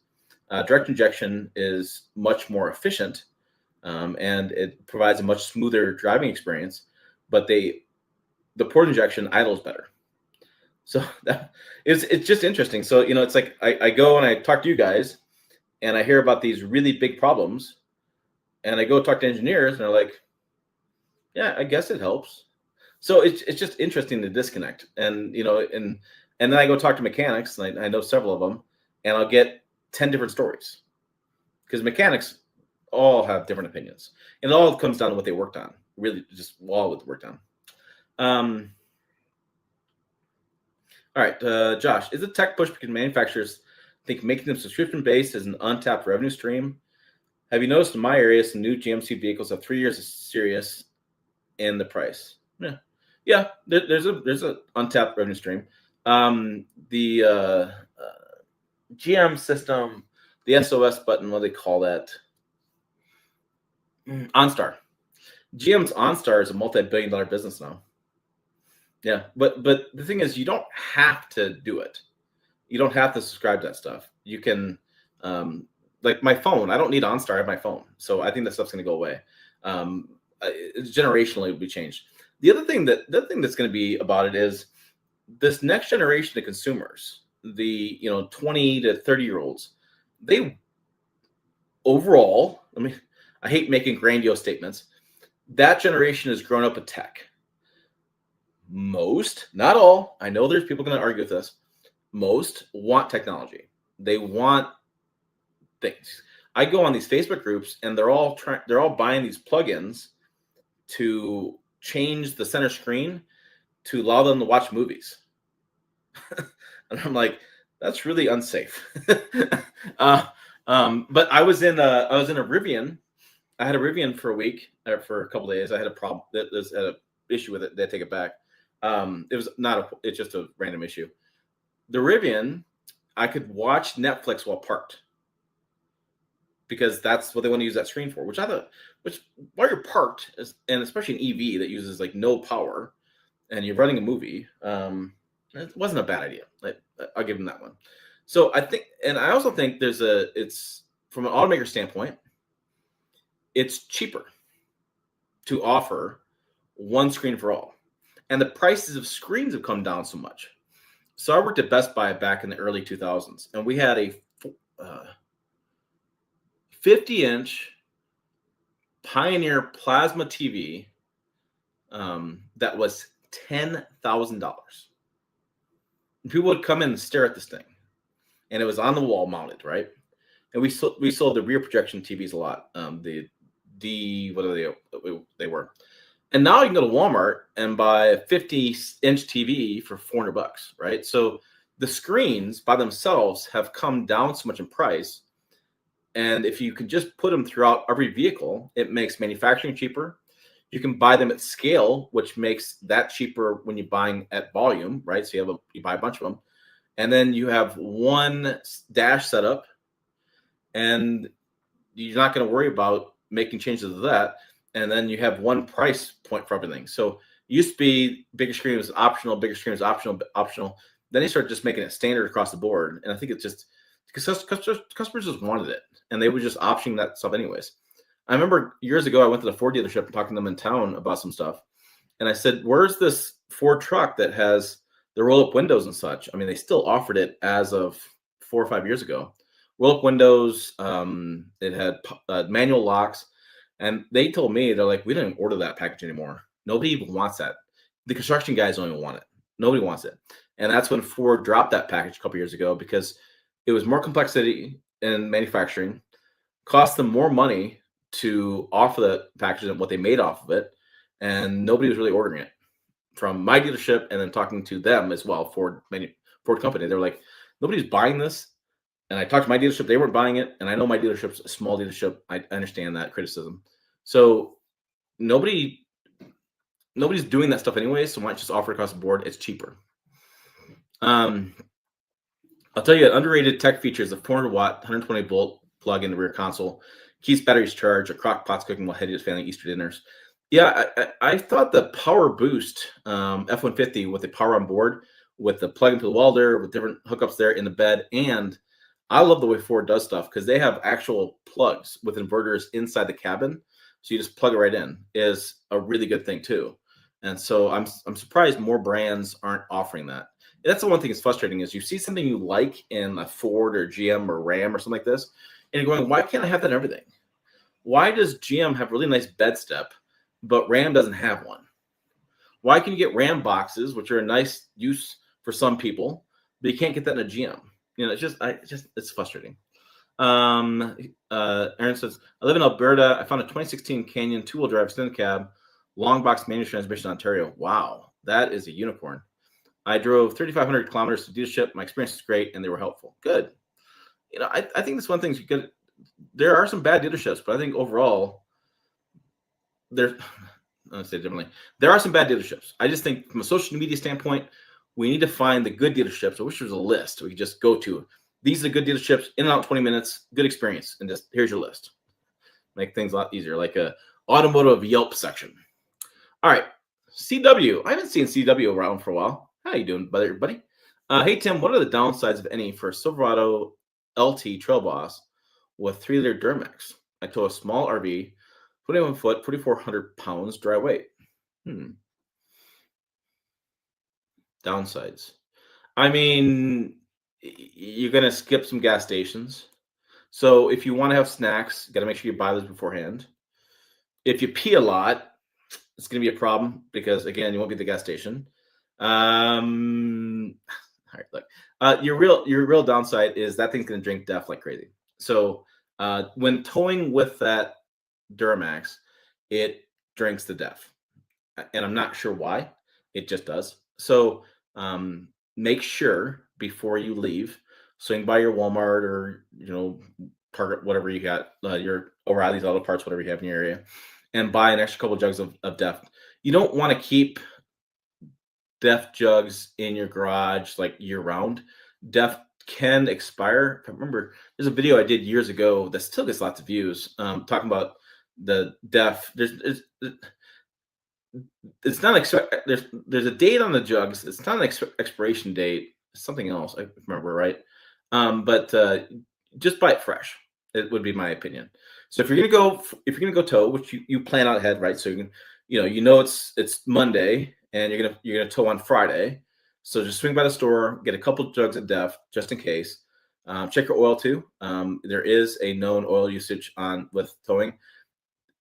Direct injection is much more efficient, and it provides a much smoother driving experience. But the port injection idles better. So it's just interesting. So it's like I go and I talk to you guys, and I hear about these really big problems, and I go talk to engineers, and they're like, yeah, I guess it helps. So it's just interesting to disconnect, and and then I go talk to mechanics, and I know several of them, and I'll get 10 different stories, because mechanics all have different opinions, and it all comes down to what they worked on. Really, just all what they worked on. All right, Josh, is it tech push because manufacturers think making them subscription based is an untapped revenue stream? Have you noticed in my area some new GMC vehicles have 3 years of serious in the price? Yeah. There's a untapped revenue stream. The GM system, the SOS button, what do they call that? OnStar. GM's OnStar is a multi-billion-dollar business now. Yeah, but the thing is, you don't have to do it. You don't have to subscribe to that stuff. You can, like my phone. I don't need OnStar. I have my phone, so I think that stuff's going to go away. Generationally, it will be changed. The other thing that's going to be about it is this next generation of consumers, the 20 to 30-year-olds, they overall, I hate making grandiose statements. That generation has grown up with tech. Most, not all, I know there's people going to argue with this. Most want technology. They want things. I go on these Facebook groups, and they're all buying these plugins to change the center screen to allow them to watch movies. And I'm like, that's really unsafe. But I was in a Rivian. I had a Rivian for a week, or for a couple of days. I had a problem. There's an issue with it. They take it back. It's just a random issue. The Rivian, I could watch Netflix while parked, because that's what they want to use that screen for. Which while you're parked, and especially an EV that uses like no power, and you're running a movie, it wasn't a bad idea. I'll give them that one. So I think, and I also think it's from an automaker standpoint, it's cheaper to offer one screen for all. and the prices of screens have come down so much. So I worked at Best Buy back in the early 2000s, and we had a 50-inch Pioneer plasma TV that was $10,000. People would come in and stare at this thing, and it was on the wall mounted, right? And we sold the rear projection TVs a lot. The D what are they were, and now you can go to Walmart and buy a 50-inch TV for $400, right? So the screens by themselves have come down so much in price, and if you can just put them throughout every vehicle, it makes manufacturing cheaper. You can buy them at scale, which makes that cheaper when you're buying at volume, right? So you buy a bunch of them, and then you have one dash setup, and you're not going to worry about making changes to that. And then you have one price point for everything. So it used to be bigger screen was optional, bigger screen was optional. Then they started just making it standard across the board. And I think it's just because customers just wanted it, and they were just optioning that stuff anyways. I remember years ago, I went to the Ford dealership and talking to them in town about some stuff. And I said, "Where's this Ford truck that has the roll up windows and such?" I mean, they still offered it as of 4 or 5 years ago. Roll up windows. It had manual locks, and they told me, they're like, "We didn't order that package anymore. Nobody even wants that. The construction guys don't even want it. Nobody wants it." And that's when Ford dropped that package a couple years ago because it was more complexity in manufacturing, cost them more money to offer that package than what they made off of it, and nobody was really ordering it. From my dealership and then talking to them as well, Ford company, they were like, "Nobody's buying this." And I talked to my dealership; they weren't buying it. And I know my dealership's a small dealership. I understand that criticism. So nobody, nobody's doing that stuff anyway. So why not just offer it across the board? It's cheaper. Um, I'll tell you, an underrated tech feature is a 400-watt, 120-volt plug in the rear console. Keeps batteries charged. A crock pot's cooking while Hetty is failing Easter dinners. Yeah, I thought the Power Boost F-150 with the power on board, with the plug into the welder, with different hookups there in the bed, and I love the way Ford does stuff because they have actual plugs with inverters inside the cabin, so you just plug it right in. Is a really good thing too, and so I'm surprised more brands aren't offering that. And that's the one thing that's frustrating is you see something you like in a Ford or GM or Ram or something like this, and you're going, why can't I have that in everything? Why does GM have really nice bed step, but Ram doesn't have one? Why can you get Ram boxes, which are a nice use for some people, but you can't get that in a GM? It's frustrating. Aaron says, "I live in Alberta. I found a 2016 Canyon two-wheel drive extended cab, long box manual transmission, Ontario. Wow, that is a unicorn. I drove 3,500 kilometers to dealership. My experience is great, and they were helpful. Good. I think this one thing's good. There are some bad dealerships, but I think overall, there. Let's say it differently. There are some bad dealerships. I just think from a social media standpoint, we need to find the good dealerships. I wish there was a list we could just go to. These are the good dealerships, in and out 20 minutes, good experience, and just here's your list. Make things a lot easier, like a automotive Yelp section. All right, CW. I haven't seen CW around for a while. How you doing, buddy? Hey, Tim, what are the downsides, of any, for a Silverado LT Trail Boss with 3-liter Duramax? I tow a small RV, 21 foot, 4,400 pounds, dry weight. Downsides. I mean, you're going to skip some gas stations. So if you want to have snacks, you got to make sure you buy those beforehand. If you pee a lot, it's going to be a problem because, again, you won't be at the gas station. All right, look. Your real downside is that thing's going to drink DEF like crazy. So when towing with that Duramax, it drinks the DEF, and I'm not sure why. It just does. So make sure before you leave, swing by your Walmart or Target, whatever you got, your O'Reilly's Auto Parts, whatever you have in your area, and buy an extra couple jugs of DEF. You don't want to keep DEF jugs in your garage like year round. DEF can expire. If I remember, there's a video I did years ago that still gets lots of views, talking about the DEF. It's not there's a date on the jugs. It's not an expiration date. It's something else. I remember right. But just buy it fresh. It would be my opinion. So if you're gonna go tow, which you plan out ahead, right? So you can, it's Monday and you're gonna tow on Friday. So just swing by the store, get a couple jugs of Def just in case. Check your oil too. There is a known oil usage on with towing.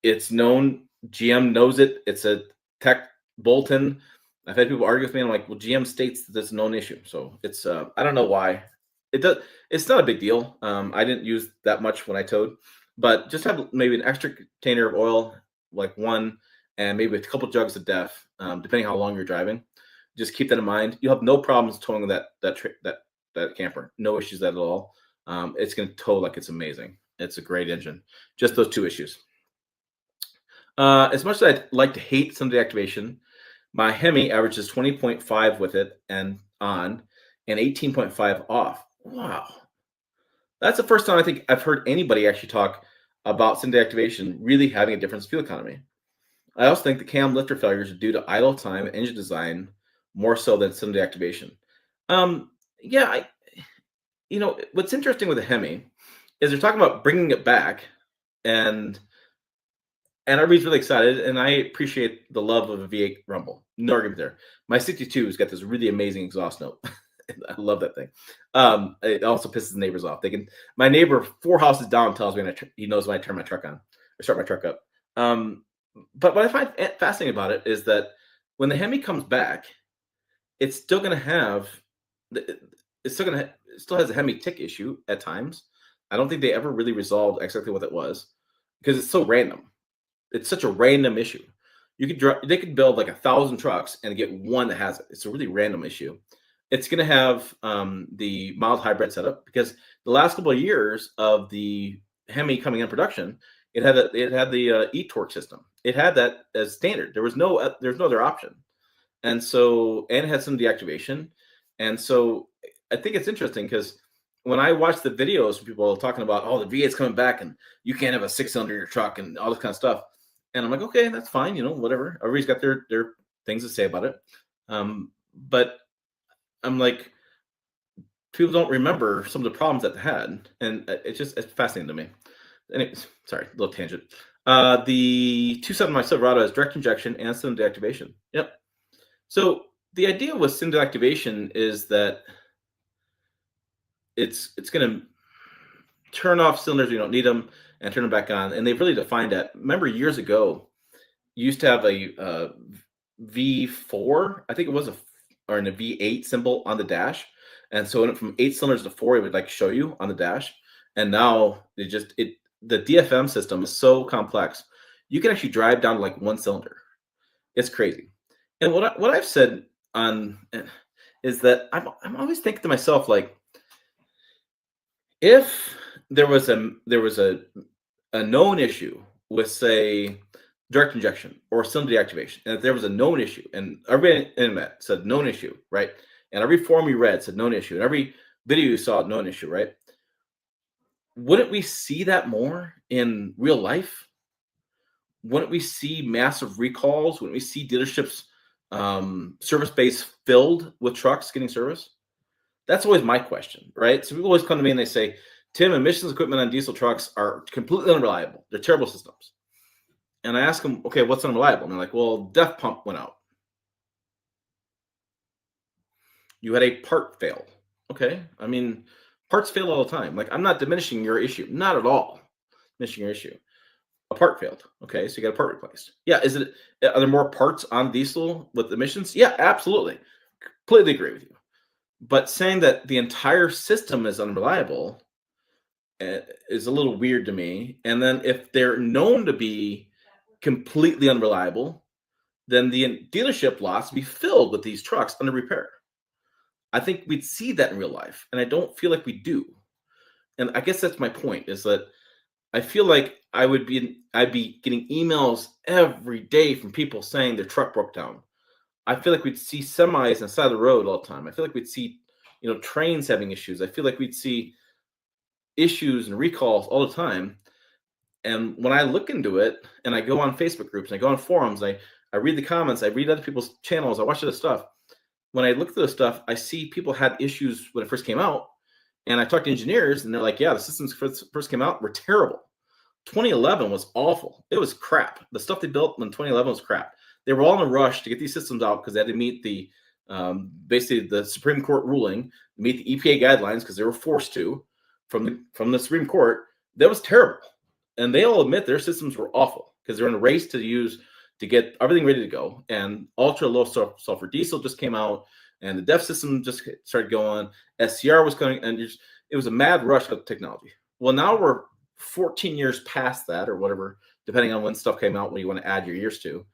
It's known. GM knows it. It's a tech Bolton. I've had people argue with me. I'm like, well, GM states that it's a known issue, so it's I don't know why. It does. It's not a big deal. I didn't use that much when I towed, but just have maybe an extra container of oil, like one, and maybe a couple jugs of Def, depending how long you're driving. Just keep that in mind. You'll have no problems towing that camper. No issues at all. It's going to tow like it's amazing. It's a great engine. Just those two issues. As much as I'd like to hate some deactivation, my Hemi averages 20.5 with it and on, and 18.5 off. Wow. That's the first time I think I've heard anybody actually talk about sim deactivation really having a difference in fuel economy. I also think the cam lifter failures are due to idle time and engine design more so than sim deactivation. Yeah, what's interesting with the Hemi is they're talking about bringing it back, and everybody's really excited, and I appreciate the love of a V8 Rumble. No argument there. My 62's got this really amazing exhaust note. I love that thing. It also pisses the neighbors off. My neighbor 4 houses down tells me he knows when I turn my truck on or start my truck up. But what I find fascinating about it is that when the Hemi comes back, it's still going to have it still has a Hemi tick issue at times. I don't think they ever really resolved exactly what it was because it's so random. It's such a random issue. They could build like 1,000 trucks and get one that has it. It's a really random issue. It's going to have the mild hybrid setup because the last couple of years of the Hemi coming in production, it had the e-torque system. It had that as standard. There's no other option, and it had some deactivation, and so I think it's interesting because when I watch the videos from people talking about, oh, the V8's coming back and you can't have a 6-cylinder in your truck and all this kind of stuff, and I'm like, okay, that's fine, whatever. Everybody's got their things to say about it, but I'm like, people don't remember some of the problems that they had, and it's fascinating to me. Anyways, sorry, little tangent. The 2.7 Silverado has direct injection and sim deactivation. Yep. So the idea with sim deactivation is that it's going to turn off cylinders when you don't need them and turn them back on, and they've really defined that. Remember years ago, you used to have a V4, I think it was or in a V8 symbol on the dash. And so when it from 8 cylinders to 4, it would like show you on the dash. And now the DFM system is so complex. You can actually drive down to like 1 cylinder. It's crazy. And what I've said is that I'm always thinking to myself, like, if there was a known issue with, say, direct injection or sim deactivation, and if there was a known issue, and every internet said known issue, right? And every forum you read said known issue, and every video you saw known issue, right? Wouldn't we see that more in real life? Wouldn't we see massive recalls? Wouldn't we see dealerships service base filled with trucks getting service? That's always my question, right? So people always come to me and they say, Tim, emissions equipment on diesel trucks are completely unreliable. They're terrible systems. And I ask them, okay, what's unreliable? And they're like, well, DEF pump went out. You had a part fail. Okay. I mean, parts fail all the time. Like, I'm not diminishing your issue. Not at all diminishing your issue. A part failed. Okay. So you got a part replaced. Yeah. Are there more parts on diesel with emissions? Yeah, absolutely. Completely agree with you. But saying that the entire system is unreliable is a little weird to me. And then if they're known to be completely unreliable, then the dealership lots would be filled with these trucks under repair. I think we'd see that in real life, and I don't feel like we do. And I guess that's my point, is that I feel like I'd be getting emails every day from people saying their truck broke down. I feel like we'd see semis on the side of the road all the time. I feel like we'd see, trains having issues. I feel like we'd see issues and recalls all the time. And when I look into it, and I go on Facebook groups, and I go on forums, I read the comments, I read other people's channels, I watch other stuff. When I look at this stuff, I see people had issues when it first came out. And I talked to engineers, and they're like, yeah, the systems first came out were terrible. 2011 was awful. It was crap. The stuff they built in 2011 was crap. They were all in a rush to get these systems out because they had to meet the basically the Supreme Court ruling, meet the EPA guidelines because they were forced to from the Supreme Court. That was terrible, and they all admit their systems were awful because they're in a race to get everything ready to go. And ultra low sulfur diesel just came out, and the DEF system just started going. SCR was coming, and it was a mad rush of technology. Well, now we're 14 years past that, or whatever, depending on when stuff came out, when you want to add your years to.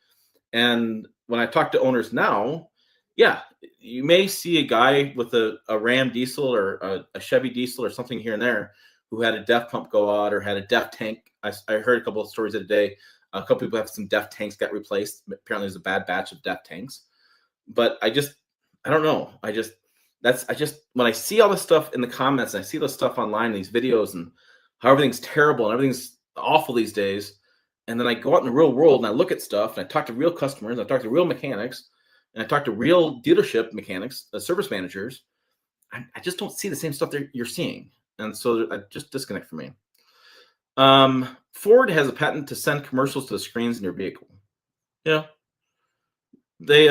And when I talk to owners now, yeah, you may see a guy with a Ram diesel or a Chevy diesel or something here and there who had a DEF pump go out or had a DEF tank. I heard a couple of stories of the day. A couple people have some DEF tanks got replaced. Apparently, there's a bad batch of DEF tanks. But I don't know. When I see all this stuff in the comments and I see this stuff online, these videos, and how everything's terrible and everything's awful these days, and then I go out in the real world and I look at stuff and I talk to real customers, and I talk to real mechanics, and I talk to real dealership mechanics, service managers, I just don't see the same stuff that you're seeing. And so I just disconnect from me. Ford has a patent to send commercials to the screens in your vehicle. Yeah. They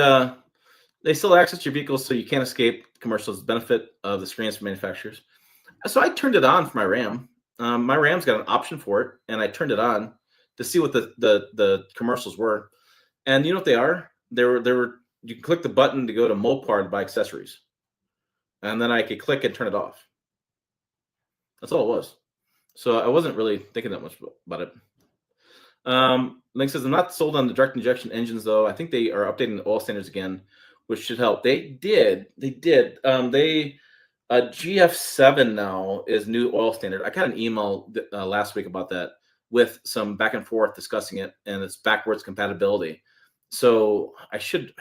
still access your vehicles so you can't escape commercials, benefit of the screens from manufacturers. So I turned it on for my Ram. My Ram's got an option for it, and I turned it on to see what the commercials were. And you know what they are? They were you can click the button to go to Mopar to buy accessories. And then I could click and turn it off. That's all it was. So I wasn't really thinking that much about it. Link says, I'm not sold on the direct injection engines, though. I think they are updating the oil standards again, which should help. They did. GF7 now is new oil standard. I got an email last week about that with some back and forth discussing it, and it's backwards compatibility. So I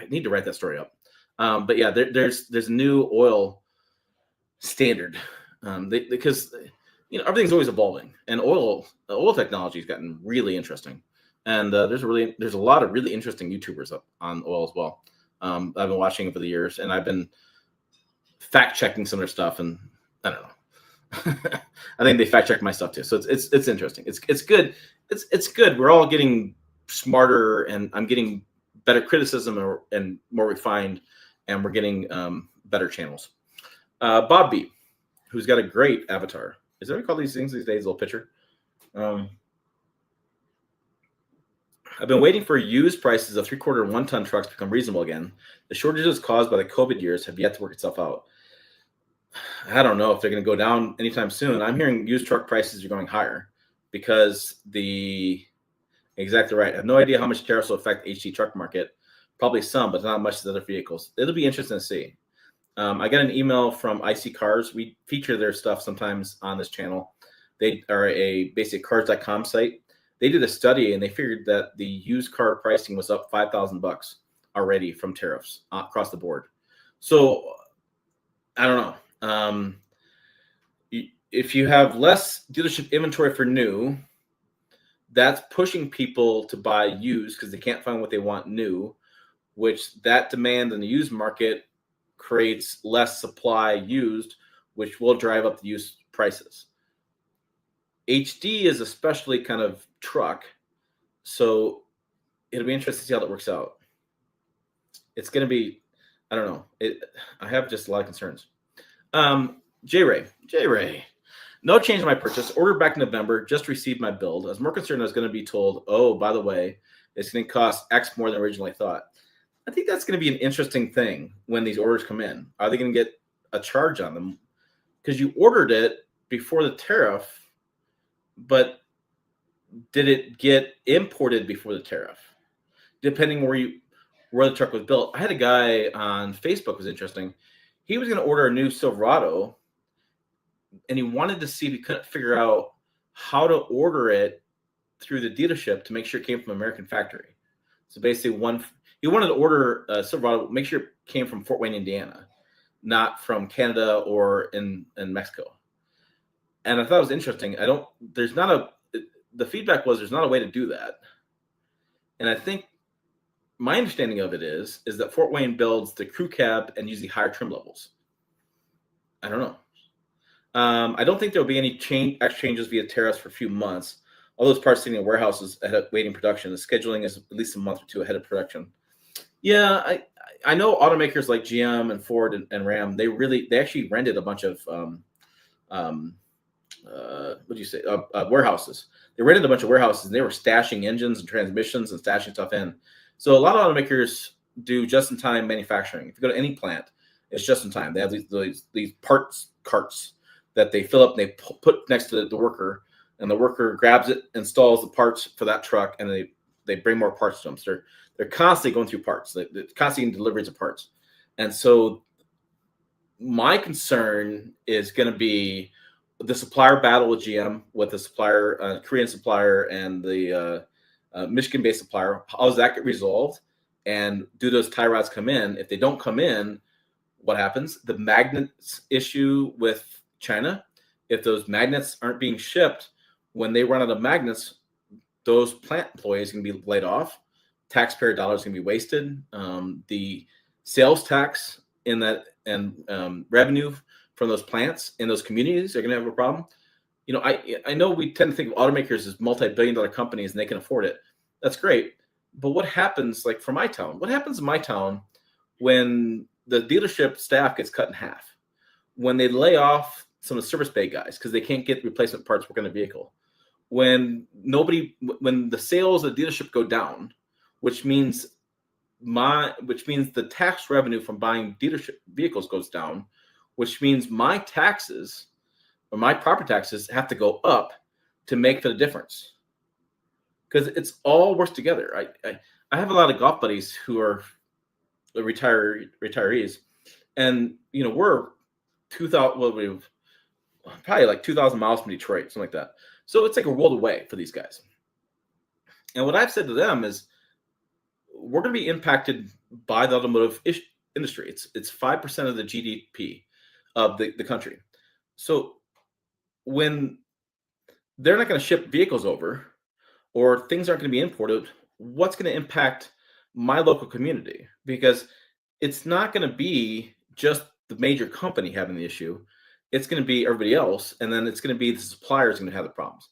need to write that story up. But yeah, there's a new oil standard because everything's always evolving, and oil technology has gotten really interesting. And there's a lot of really interesting YouTubers up on oil as well. I've been watching over the years, and I've been fact checking some of their stuff, and I don't know. I think they fact check my stuff too, so it's interesting. It's good. It's good. We're all getting smarter, and I'm getting better criticism and more refined, and we're getting better channels. Bob B, who's got a great avatar. Is that what we call these things these days? A little picture. I've been waiting for used prices of 3/4 and 1-ton trucks to become reasonable again. The shortages caused by the COVID years have yet to work itself out. I don't know if they're going to go down anytime soon. I'm hearing used truck prices are going higher because exactly right. I have no idea how much tariffs will affect the HT truck market. Probably some, but not much as other vehicles. It'll be interesting to see. I got an email from IC Cars. We feature their stuff sometimes on this channel. They are a basic cars.com site. They did a study, and they figured that the used car pricing was up $5,000 already from tariffs across the board. So I don't know. If you have less dealership inventory for new, that's pushing people to buy used because they can't find what they want new, which that demand in the used market creates less supply used, which will drive up the used prices. HD is a specially kind of truck, so it'll be interesting to see how that works out. It's going to be, I don't know. I have just a lot of concerns. J-Ray. No change in my purchase. Ordered back in November. Just received my build. I was more concerned I was going to be told, oh, by the way, it's going to cost X more than originally thought. I think that's going to be an interesting thing when these orders come in. Are they going to get a charge on them? Because you ordered it before the tariff, but did it get imported before the tariff? Depending where the truck was built. I had a guy on Facebook, was interesting. He was going to order a new Silverado, and he wanted to see if he couldn't figure out how to order it through the dealership to make sure it came from an American factory. So basically, he wanted to order a Silverado, make sure it came from Fort Wayne, Indiana, not from Canada or in Mexico. And I thought it was interesting. The feedback was there's not a way to do that. And I think my understanding of it is that Fort Wayne builds the crew cab and usually higher trim levels. I don't know. I don't think there'll be any exchanges via tariffs for a few months. All those parts sitting in warehouses ahead of waiting production. The scheduling is at least a month or two ahead of production. Yeah, I know automakers like GM and Ford and Ram. They actually rented a bunch of um, what do you say, warehouses. They rented a bunch of warehouses and they were stashing engines and transmissions and stashing stuff in. So a lot of automakers do just in time manufacturing. If you go to any plant, it's just in time. They have these parts carts that they fill up and they put next to the worker, and the worker grabs it, installs the parts for that truck, and they bring more parts to them. So they're constantly going through parts. They're constantly getting deliveries of parts. And so my concern is going to be the supplier battle with GM, with the supplier, Korean supplier, and the Michigan-based supplier. How does that get resolved? And do those tie rods come in? If they don't come in, what happens? The magnets issue with China. If those magnets aren't being shipped, when they run out of magnets, those plant employees can be laid off. Taxpayer dollars can be wasted. The sales tax in that and revenue from those plants in those communities are going to have a problem. I know we tend to think of automakers as multi-billion-dollar companies and they can afford it. That's great, but what happens, like for my town? What happens in my town when the dealership staff gets cut in half? When they lay off some of the service bay guys because they can't get replacement parts working on a vehicle? When the sales of the dealership go down, which means the tax revenue from buying dealership vehicles goes down, which means my taxes or my property taxes have to go up to make for the difference, because it's all works together. I have a lot of golf buddies who are retirees, and we're 2,000, well, we've probably like 2,000 miles from Detroit, something like that. So it's like a world away for these guys. And what I've said to them is, we're going to be impacted by the automotive industry. It's 5% of the GDP of the country. So when they're not going to ship vehicles over, or things aren't going to be imported, what's going to impact my local community? Because it's not going to be just the major company having the issue. It's going to be everybody else, and then it's going to be the suppliers going to have the problems.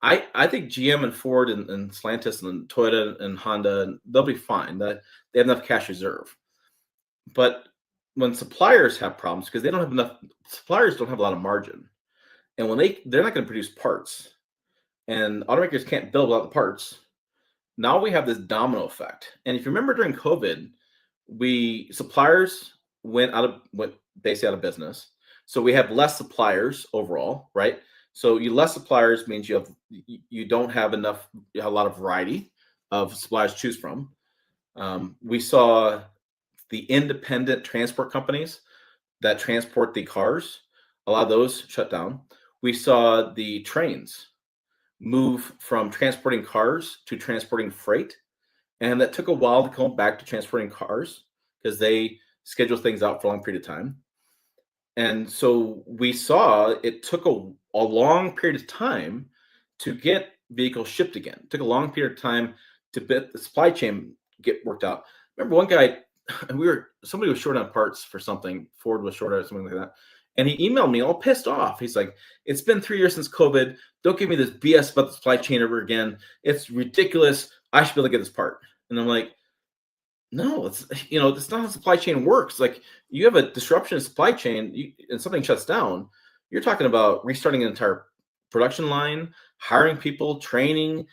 I think GM and Ford and Stellantis and Toyota and Honda, they'll be fine. That they have enough cash reserve. But when suppliers have problems, because they don't have enough, suppliers don't have a lot of margin, and when they're not going to produce parts, and automakers can't build out the parts. Now we have this domino effect. And if you remember during COVID, suppliers went basically out of business. So we have less suppliers overall, right? So less suppliers means you don't have a lot of variety of suppliers to choose from. We saw the independent transport companies that transport the cars, a lot of those shut down. We saw the trains move from transporting cars to transporting freight. And that took a while to come back to transporting cars because they schedule things out for a long period of time. And so we saw it took a long period of time to get vehicles shipped again. It took a long period of time to get the supply chain get worked out. Remember one guy, somebody was short on parts for something. Ford was short on something like that. And he emailed me all pissed off. He's like, "It's been 3 years since COVID. Don't give me this BS about the supply chain ever again. It's ridiculous. I should be able to get this part." And I'm like, no, it's not how supply chain works. Like, you have a disruption in supply chain and something shuts down. You're talking about restarting an entire production line, hiring people, training,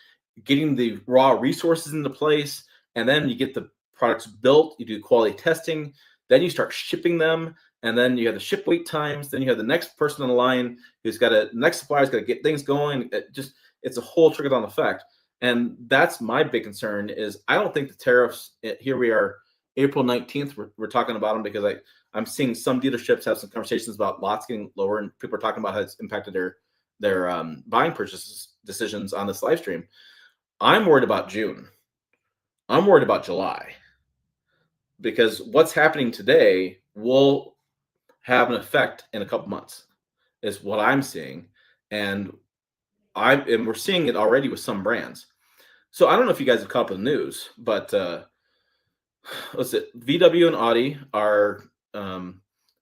getting the raw resources into place, and then you get the products built. You do quality testing, then you start shipping them, and then you have the ship wait times. Then you have the next person on the line next supplier's got to get things going. It's a whole trickle down effect. And that's my big concern is I don't think the tariffs, here we are, April 19th, we're talking about them because I'm seeing some dealerships have some conversations about lots getting lower, and people are talking about how it's impacted their buying purchases decisions on this live stream. I'm worried about June. I'm worried about July, because what's happening today will have an effect in a couple months is what I'm seeing. And we're seeing it already with some brands. So I don't know if you guys have caught the news, but what's it? VW and Audi are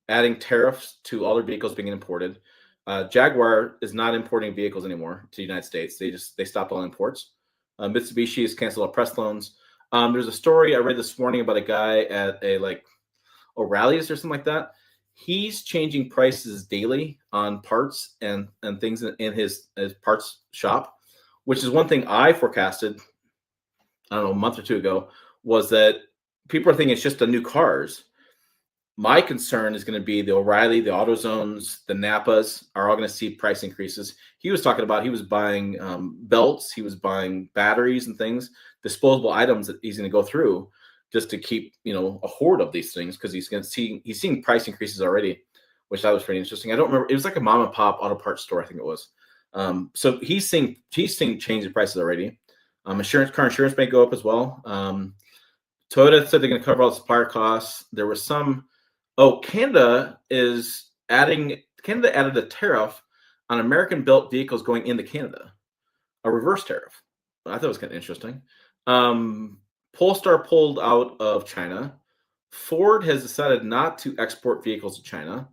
adding tariffs to all their vehicles being imported. Jaguar is not importing vehicles anymore to the United States. They stopped all imports. Mitsubishi has canceled all press loans. There's a story I read this morning about a guy at a like O'Reilly's or something like that. He's changing prices daily on parts and things in his parts shop, which is one thing I forecasted, I don't know, a month or two ago, was that people are thinking it's just the new cars. My concern is going to be the O'Reilly, the AutoZones, the Napas are all going to see price increases. He was talking about he was buying belts, he was buying batteries and things, disposable items that he's going to go through just to keep a hoard of these things because he's seeing price increases already, which that was pretty interesting. I don't remember. It was like a mom and pop auto parts store, I think it was. So he's seeing change in prices already. Car insurance may go up as well. Toyota said they're going to cover all the supplier costs. There was some. Oh, Canada added a tariff on American-built vehicles going into Canada, a reverse tariff. I thought it was kind of interesting. Polestar pulled out of China. Ford has decided not to export vehicles to China,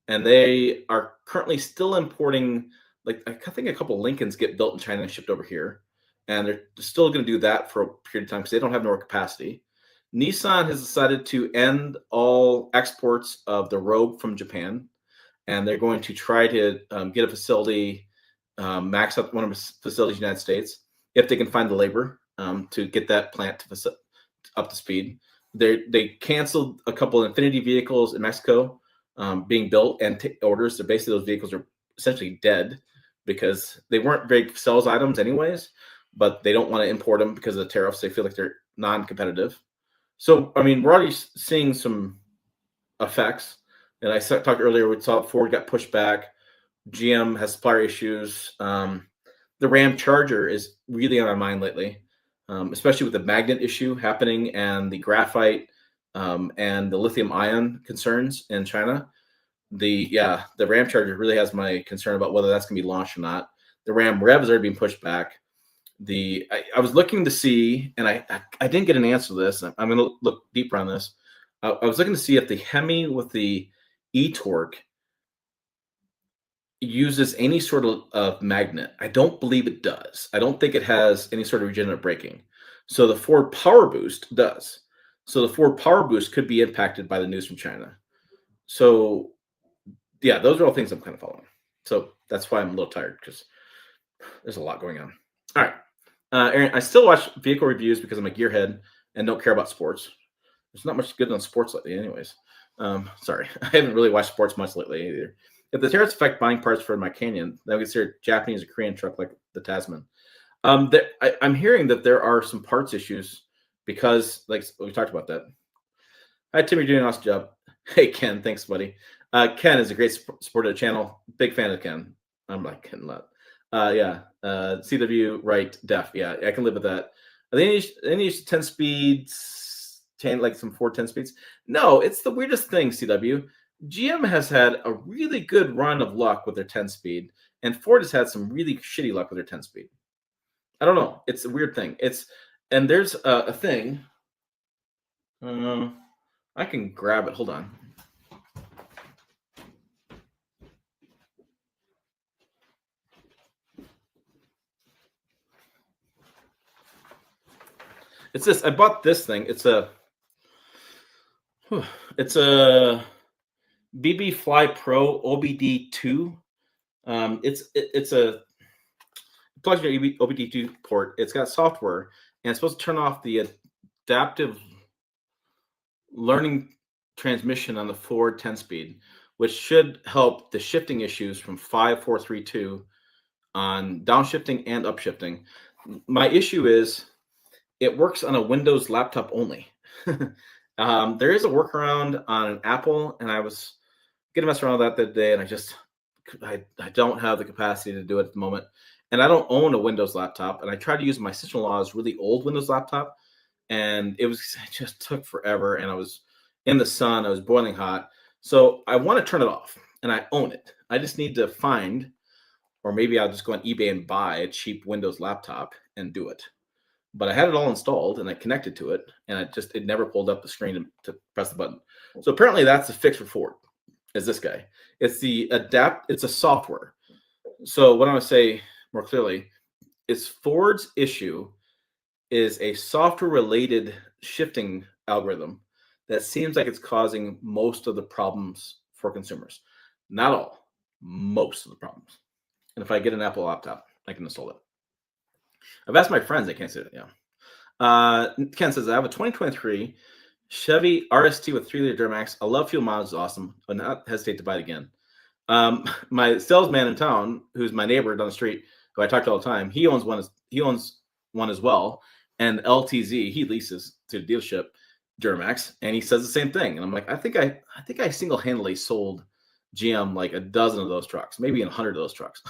and they are currently still importing. Like I think a couple of Lincolns get built in China and shipped over here, and they're still going to do that for a period of time because they don't have more capacity. Nissan has decided to end all exports of the Rogue from Japan, and they're going to try to get a facility, max up one of the facilities in the United States, if they can find the labor to get that plant up to speed. They canceled a couple of Infinity vehicles in Mexico being built and orders. So basically, those vehicles are essentially dead because they weren't very sales items anyways, but they don't want to import them because of the tariffs. They feel like they're non-competitive. So, I mean, we're already seeing some effects. And I talked earlier, we saw Ford got pushed back. GM has supplier issues. The Ram Charger is really on our mind lately, especially with the magnet issue happening and the graphite and the lithium ion concerns in China. The Ram Charger really has my concern about whether that's going to be launched or not. The Ram Rev is already being pushed back. I was looking to see, and I didn't get an answer to this. I'm going to look deeper on this. I was looking to see if the Hemi with the e-torque uses any sort of magnet. I don't believe it does. I don't think it has any sort of regenerative braking. So the Ford Power Boost does. So the Ford Power Boost could be impacted by the news from China. So yeah, those are all things I'm kind of following. So that's why I'm a little tired because there's a lot going on. All right. Aaron, I still watch vehicle reviews because I'm a gearhead and don't care about sports. There's not much good on sports lately, anyways. Sorry, I haven't really watched sports much lately either. If the tariffs affect buying parts for my Canyon, then we consider Japanese or Korean truck like the Tasman. I'm hearing that there are some parts issues because, like we talked about that. Hi, Tim, you're doing an awesome job. Hey, Ken, thanks, buddy. Ken is a great supporter of the channel. Big fan of Ken. I'm like Ken Love. CW right def. Yeah, I can live with that. They need 10 speeds, 10 like some 410 speeds. No, it's the weirdest thing, CW. GM has had a really good run of luck with their 10 speed, and Ford has had some really shitty luck with their 10 speed. I don't know. It's a weird thing. And there's a thing. I can grab it. Hold on. It's this. I bought this thing. It's a BB Fly Pro OBD2. It's a plugs your OBD2 port. It's got software and it's supposed to turn off the adaptive learning transmission on the Ford 10-speed, which should help the shifting issues from 5-4-3-2 on downshifting and upshifting. My issue is it works on a Windows laptop only. There is a workaround on an Apple, and I was going to mess around with that the day, and I don't have the capacity to do it at the moment. And I don't own a Windows laptop, and I tried to use my sister-in-law's really old Windows laptop, and it just took forever, and I was in the sun, I was boiling hot. So I want to turn it off, and I own it. I just need to find, or maybe I'll just go on eBay and buy a cheap Windows laptop and do it. But I had it all installed and I connected to it, and it never pulled up the screen to press the button. So apparently that's the fix for Ford. Is this guy? It's it's a software. So what I'm going to say more clearly is Ford's issue is a software related shifting algorithm that seems like it's causing most of the problems for consumers. Not all, most of the problems. And if I get an Apple laptop, I can install it. I've asked my friends, they can't see it. Yeah. Ken says, I have a 2023 Chevy RST with 3-liter Duramax. I love fuel mileage, is awesome. But not hesitate to buy it again. My salesman in town, who's my neighbor down the street, who I talk to all the time, he owns one. He owns one as well, and LTZ he leases to the dealership Duramax, and he says the same thing. And I'm like, I think I single handedly sold GM like a dozen of those trucks, maybe 100 of those trucks.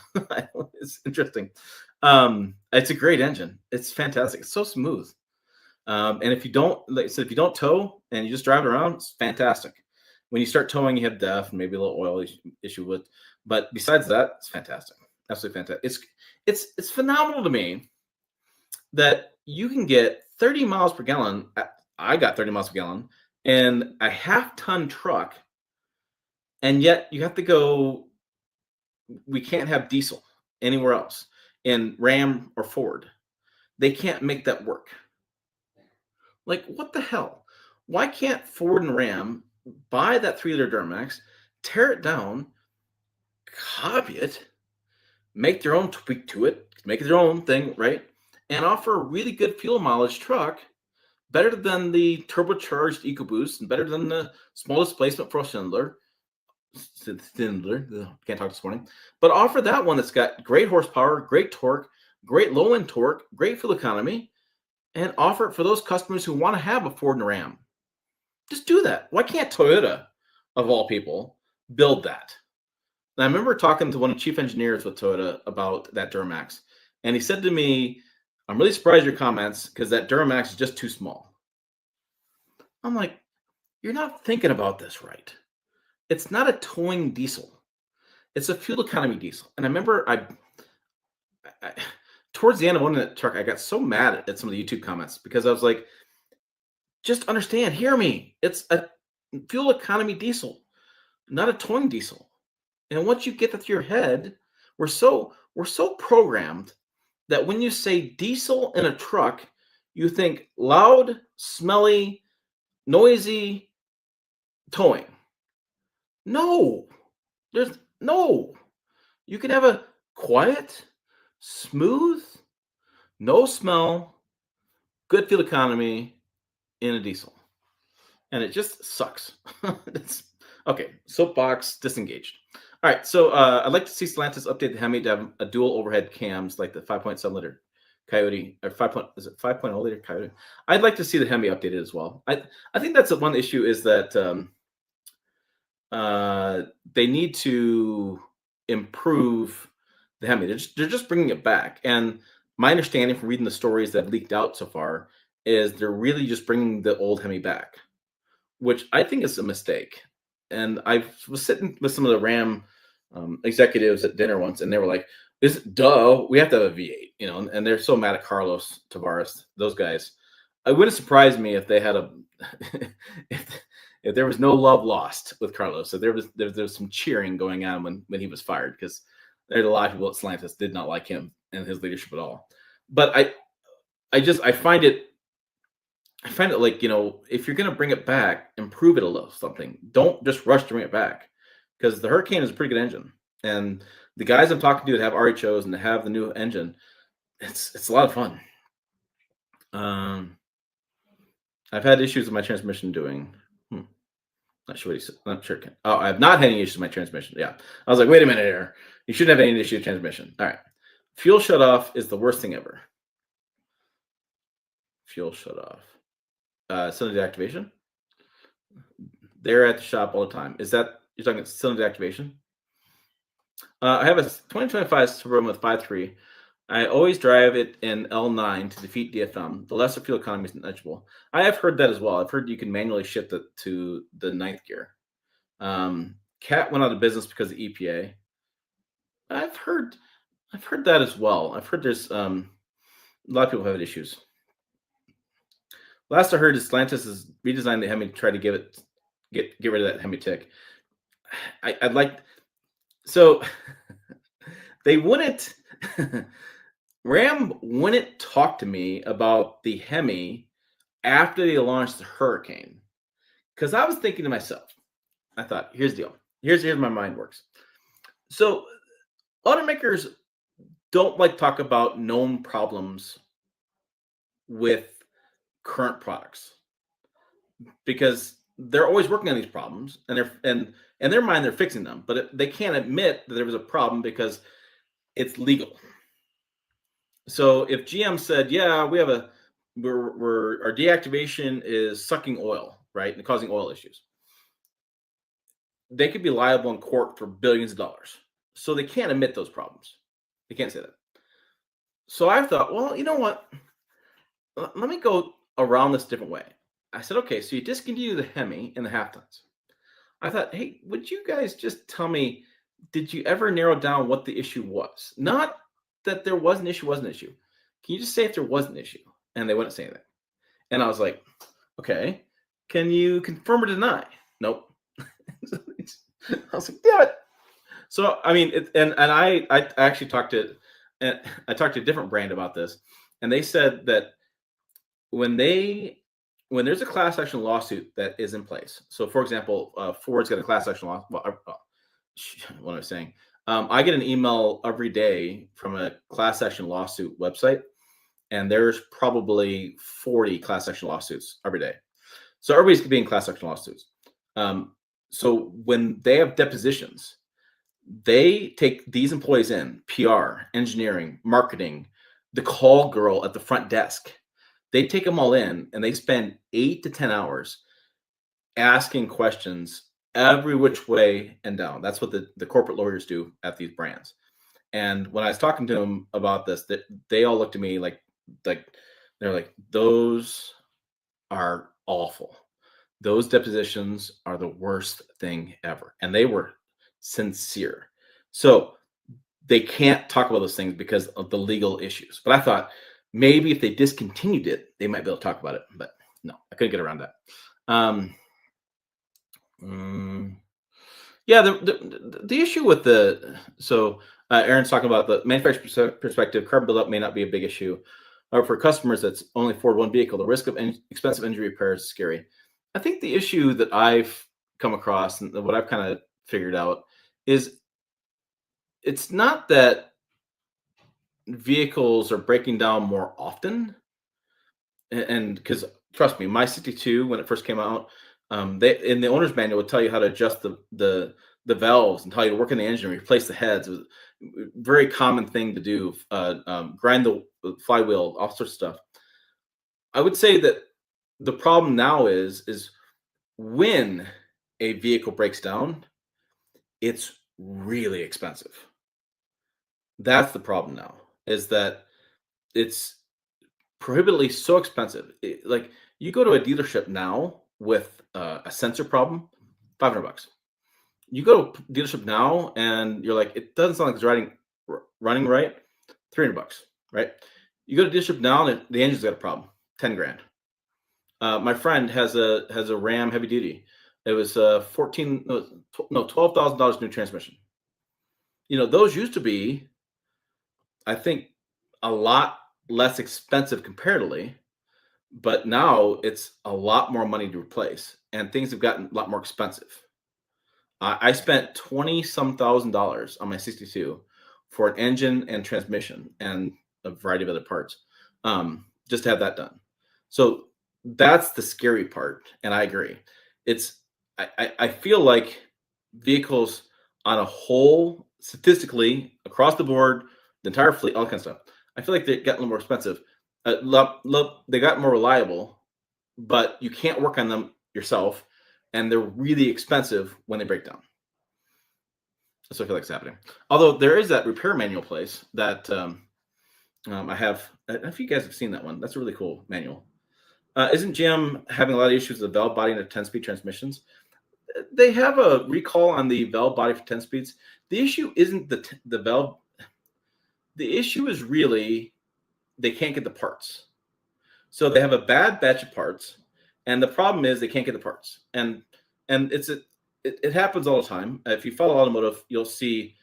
It's interesting. It's a great engine. It's fantastic. It's so smooth. And if you don't, like I said, if you don't tow and you just drive it around, it's fantastic. When you start towing, you have DEF and maybe a little oil issue with, but besides that, it's fantastic. Absolutely fantastic. It's phenomenal to me that you can get 30 miles per gallon. I got 30 miles per gallon in a half-ton truck, and yet you have to go. We can't have diesel anywhere else in Ram or Ford. They can't make that work. Like, what the hell? Why can't Ford and Ram buy that 3-liter Duramax, tear it down, copy it, make their own tweak to it, make it their own thing, right? And offer a really good fuel mileage truck, better than the turbocharged EcoBoost and better than the small displacement four-cylinder. Can't talk this morning. But offer that one that's got great horsepower, great torque, great low-end torque, great fuel economy, and offer it for those customers who want to have a Ford and Ram. Just do that. Why can't Toyota, of all people, build that? And I remember talking to one of the chief engineers with Toyota about that Duramax, and he said to me, I'm really surprised at your comments because that Duramax is just too small. I'm like, you're not thinking about this right. It's not a towing diesel. It's a fuel economy diesel. And I remember I towards the end of owning that truck, I got so mad at some of the YouTube comments because I was like, just understand, hear me. It's a fuel economy diesel, not a towing diesel. And once you get that through your head, we're so programmed that when you say diesel in a truck, you think loud, smelly, noisy towing. No, there's no. You can have a quiet, smooth, no smell, good fuel economy in a diesel. And it just sucks. It's okay. Soapbox disengaged. All right. So I'd like to see Stellantis update the Hemi to have a dual overhead cams like the 5.7 liter Coyote or 5. Is it 5.0 liter Coyote? I'd like to see the Hemi updated as well. I think that's the one issue is that they need to improve the Hemi. They're just bringing it back. And my understanding from reading the stories that have leaked out so far is they're really just bringing the old Hemi back, which I think is a mistake. And I was sitting with some of the Ram executives at dinner once, and they were like, we have to have a V8, and they're so mad at Carlos Tavares, those guys. It wouldn't surprise me if they had if there was no love lost with Carlos. So there was some cheering going on when he was fired, because there's a lot of people at Stellantis did not like him and his leadership at all. But I find it like, if you're going to bring it back, improve it a little something. Don't just rush to bring it back, because the Hurricane is a pretty good engine. And the guys I'm talking to that have RHOs and that have the new engine, it's a lot of fun. I've had issues with my transmission doing. Not sure what he said. Not sure. Oh, I have not had any issues with my transmission. Yeah. I was like, wait a minute here. You shouldn't have any issues with transmission. All right. Fuel shut off is the worst thing ever. Fuel shut off. Cylinder deactivation. They're at the shop all the time. Is that you're talking cylinder deactivation? I have a 2025 Suburban with 5.3. I always drive it in L9 to defeat DFM. The lesser fuel economy is negligible. I have heard that as well. I've heard you can manually shift it to the ninth gear. Cat went out of business because of EPA. I've heard that as well. I've heard there's a lot of people have issues. Last I heard is Stellantis has redesigned the Hemi to try to get rid of that Hemi tick. I'd like so they wouldn't. Ram wouldn't talk to me about the Hemi after they launched the Hurricane because I was thinking to myself, I thought, here's the deal. Here's my mind works. So automakers don't like talk about known problems with current products because they're always working on these problems and they're and in their mind they're fixing them, but they can't admit that there was a problem because it's legal. So if GM said, "Yeah, we have a we're our deactivation is sucking oil, right, and causing oil issues," they could be liable in court for billions of dollars. So they can't admit those problems. They can't say that. So I thought, well, you know what? Let me go around this different way. I said, okay, so you discontinue the Hemi and the half tons. I thought, hey, would you guys just tell me, did you ever narrow down what the issue was? Not that there was an issue, wasn't an issue. Can you just say if there was an issue? And they wouldn't say that. And I was like, okay, can you confirm or deny? Nope. I was like, damn it. So I mean, I actually and I talked to a different brand about this, and they said that when they when there's a class action lawsuit that is in place. So, for example, Ford's got a class action law. Well, what am I saying? I get an email every day from a class action lawsuit website, and there's probably 40 class action lawsuits every day. So everybody's being class action lawsuits. Um, so when they have depositions, they take these employees in PR, engineering, marketing, the call girl at the front desk. They take them all in and they spend 8 to 10 hours asking questions every which way and down. That's what the corporate lawyers do at these brands. And when I was talking to them about this, that they all looked at me like they're like, those are awful. Those depositions are the worst thing ever. And they were sincere. So they can't talk about those things because of the legal issues. But I thought maybe if they discontinued it, they might be able to talk about it. But no, I couldn't get around that. Um, mm, yeah, the issue with Aaron's talking about the manufacturer perspective. Carbon buildup may not be a big issue. For customers that's only afford one vehicle, the risk of expensive injury repairs is scary. I think the issue that I've come across and what I've kind of figured out is it's not that vehicles are breaking down more often, and because trust me, my 62 when it first came out, they in the owner's manual would tell you how to adjust the valves and tell you to work in the engine, replace the heads. It was a very common thing to do. Grind the flywheel, all sorts of stuff. I would say that the problem now is when a vehicle breaks down, it's really expensive. That's the problem now. Is that it's prohibitively so expensive. Like you go to a dealership now with a sensor problem, $500. You go to a dealership now and you're like, it doesn't sound like it's running right, $300, right? You go to dealership now and the engine's got a problem, 10 grand. My friend has a Ram heavy duty. It was 14 no $12,000 new transmission. You know, those used to be, I think, a lot less expensive comparatively, but now it's a lot more money to replace, and things have gotten a lot more expensive. I spent 20 some $1,000s on my 62 for an engine and transmission and a variety of other parts, just to have that done. So that's the scary part, and I agree. It's I feel like vehicles on a whole, statistically across the board, the entire fleet, all that kind of stuff. I feel like they got a little more expensive. They got more reliable, but you can't work on them yourself, and they're really expensive when they break down. That's what I feel like it's happening. Although there is that repair manual place that I have. I don't know if you guys have seen that one. That's a really cool manual. Isn't GM having a lot of issues with the valve body and the 10-speed transmissions? They have a recall on the valve body for 10 speeds. The issue isn't the valve. The issue is really they can't get the parts. So they have a bad batch of parts, and the problem is they can't get the parts. And it happens all the time. If you follow automotive, you'll see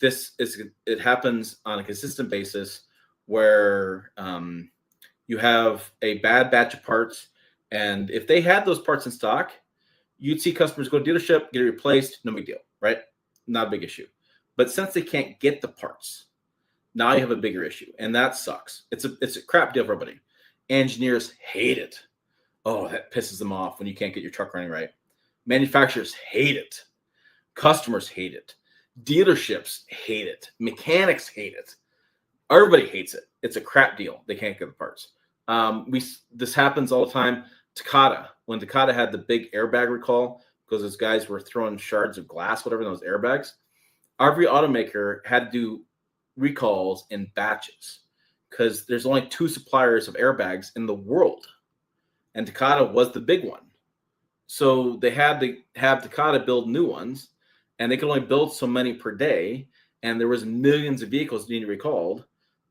it happens on a consistent basis where you have a bad batch of parts, and if they had those parts in stock, you'd see customers go to dealership, get it replaced, no big deal, right? Not a big issue. But since they can't get the parts, now you have a bigger issue, and that sucks. It's a crap deal for everybody. Engineers hate it. Oh, that pisses them off when you can't get your truck running right. Manufacturers hate it. Customers hate it. Dealerships hate it. Mechanics hate it. Everybody hates it. It's a crap deal. They can't get the parts. This happens all the time. Takata, when Takata had the big airbag recall because those guys were throwing shards of glass, whatever, in those airbags, every automaker had to do recalls in batches because there's only 2 suppliers of airbags in the world, and Takata was the big one. So they had to have Takata build new ones, and they could only build so many per day, and there was millions of vehicles needing recalled.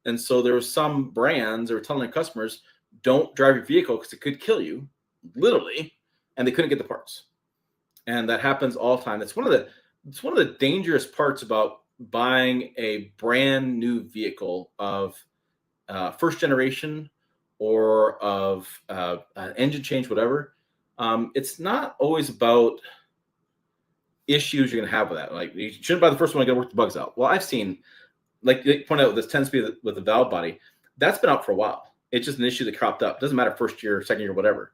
And so there were some brands that were telling their customers, don't drive your vehicle because it could kill you, literally, and they couldn't get the parts. And that happens all the time. It's one of the dangerous parts about buying a brand new vehicle of first generation or of engine change, whatever. It's not always about issues you're going to have with that. Like, you shouldn't buy the first one, you got to work the bugs out. Well, I've seen, like they point out, this tends to be with the valve body. That's been out for a while. It's just an issue that cropped up. It doesn't matter first year, second year, whatever.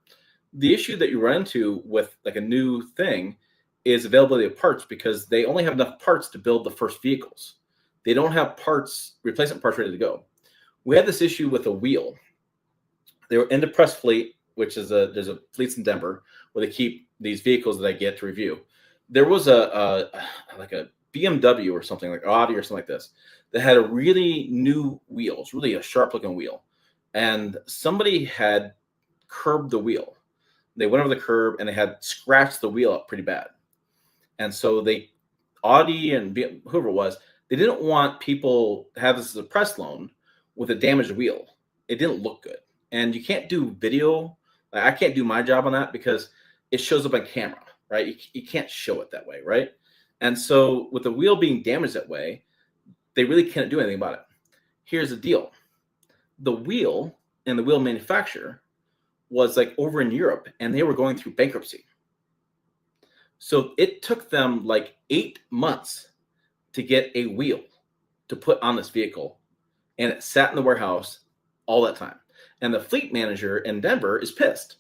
The issue that you run into with like a new thing is availability of parts, because they only have enough parts to build the first vehicles. They don't have parts, replacement parts ready to go. We had this issue with a wheel. They were into Press Fleet, which is there's a fleets in Denver where they keep these vehicles that I get to review. There was like a BMW or something, like Audi or something like this, that had a really new wheels, really a sharp looking wheel. And somebody had curbed the wheel. They went over the curb and they had scratched the wheel up pretty bad. And so Audi and whoever it was, they didn't want people to have this as a press loan with a damaged wheel. It didn't look good. And you can't do video. Like, I can't do my job on that because it shows up on camera, right? You can't show it that way, right? And so with the wheel being damaged that way, they really can't do anything about it. Here's the deal. The wheel and the wheel manufacturer was like over in Europe, and they were going through bankruptcy. So it took them like 8 months to get a wheel to put on this vehicle, and it sat in the warehouse all that time. And the fleet manager in Denver is pissed.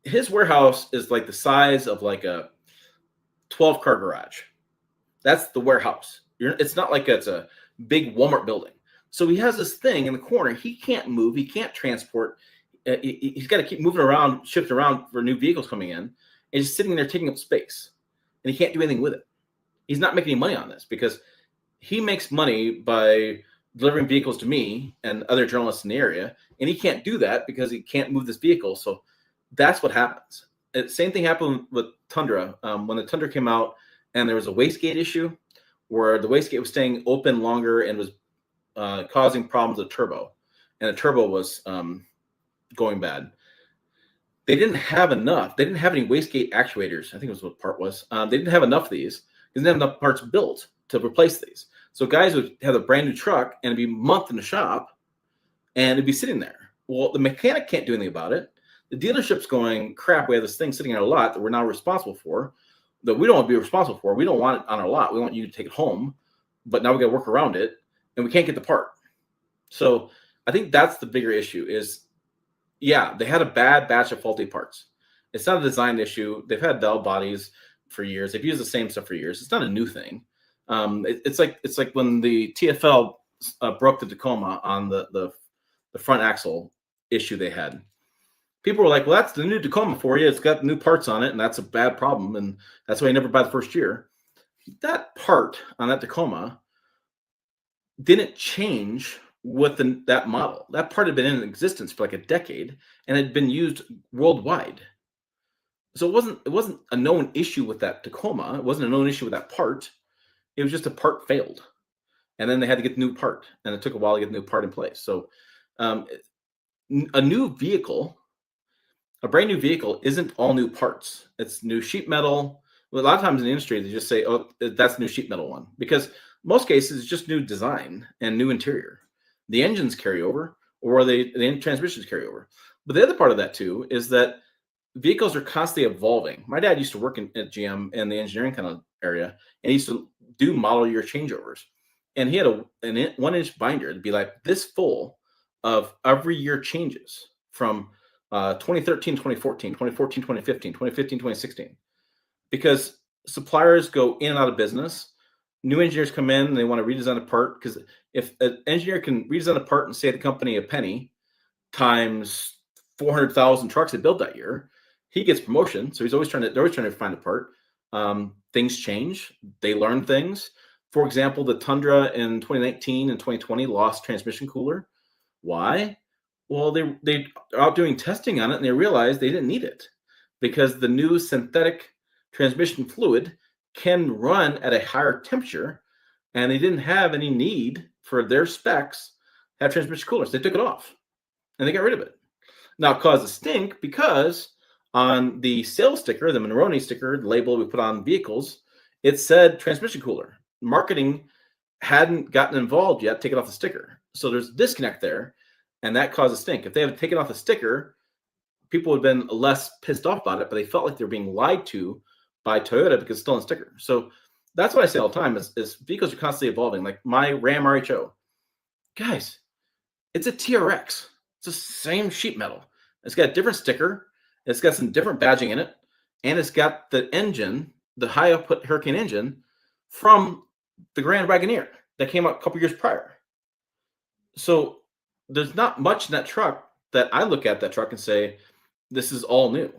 His warehouse is like the size of like a 12-car garage. That's the warehouse. It's not like it's a big Walmart building. So he has this thing in the corner. He can't move. He can't transport. He's got to keep moving around, shifting around for new vehicles coming in, and he's sitting there taking up space. And he can't do anything with it. He's not making any money on this because he makes money by delivering vehicles to me and other journalists in the area, and he can't do that because he can't move this vehicle. So that's what happens. Same thing happened with Tundra. When the Tundra came out and there was a wastegate issue where the wastegate was staying open longer and was causing problems with turbo, and the turbo was going bad. They didn't have enough. They didn't have any wastegate actuators. I think it was what part was. They didn't have enough of these. They didn't have enough parts built to replace these. So guys would have a brand new truck and it'd be a month in the shop and it'd be sitting there. Well, the mechanic can't do anything about it. The dealership's going, crap, we have this thing sitting on a lot that we're now responsible for, that we don't want to be responsible for. We don't want it on our lot. We want you to take it home, but now we got to work around it and we can't get the part. So I think that's the bigger issue is, yeah, they had a bad batch of faulty parts. It's not a design issue. They've had valve bodies for years. They've used the same stuff for years. It's not a new thing. It's like when the TFL broke the Tacoma on the front axle issue they had. People were like, well, that's the new Tacoma for you. It's got new parts on it, and that's a bad problem, and that's why you never buy the first year. That part on that Tacoma didn't change with that model. That part had been in existence for like a decade and had been used worldwide. So it wasn't a known issue with that Tacoma. It wasn't a known issue with that part. It was just a part failed. And then they had to get the new part. And it took a while to get the new part in place. So a new vehicle, a brand new vehicle isn't all new parts. It's new sheet metal. Well, a lot of times in the industry, they just say, oh, that's new sheet metal one. Because most cases, it's just new design and new interior. the engines carry over, or the transmissions carry over. But the other part of that too is that vehicles are constantly evolving. My dad used to work at GM in the engineering kind of area, and he used to do model year changeovers. And he had an 1-inch binder to be like this full of every year changes from 2013, 2014, 2014, 2015, 2015, 2016. Because suppliers go in and out of business. New engineers come in and they want to redesign a part. Because if an engineer can redesign a part and save the company a penny times 400,000 trucks they built that year, he gets promotion. So they're always trying to find a part. Things change. They learn things. For example, the Tundra in 2019 and 2020 lost transmission cooler. Why? Well, they are out doing testing on it and they realized they didn't need it because the new synthetic transmission fluid can run at a higher temperature, and they didn't have any need for their specs to have transmission coolers. They took it off and they got rid of it. Now it caused a stink because on the sales sticker, the Monroney sticker, the label we put on vehicles, it said transmission cooler. Marketing hadn't gotten involved yet, taken off the sticker. So there's a disconnect there, and that caused a stink. If they had taken off the sticker, people would have been less pissed off about it, but they felt like they were being lied to by Toyota because it's still on sticker. So that's what I say all the time is vehicles are constantly evolving. Like my Ram RHO. Guys, it's a TRX. It's the same sheet metal. It's got a different sticker. It's got some different badging in it. And it's got the engine, the high output Hurricane engine from the Grand Wagoneer that came out a couple years prior. So there's not much in that truck that I look at that truck and say, this is all new.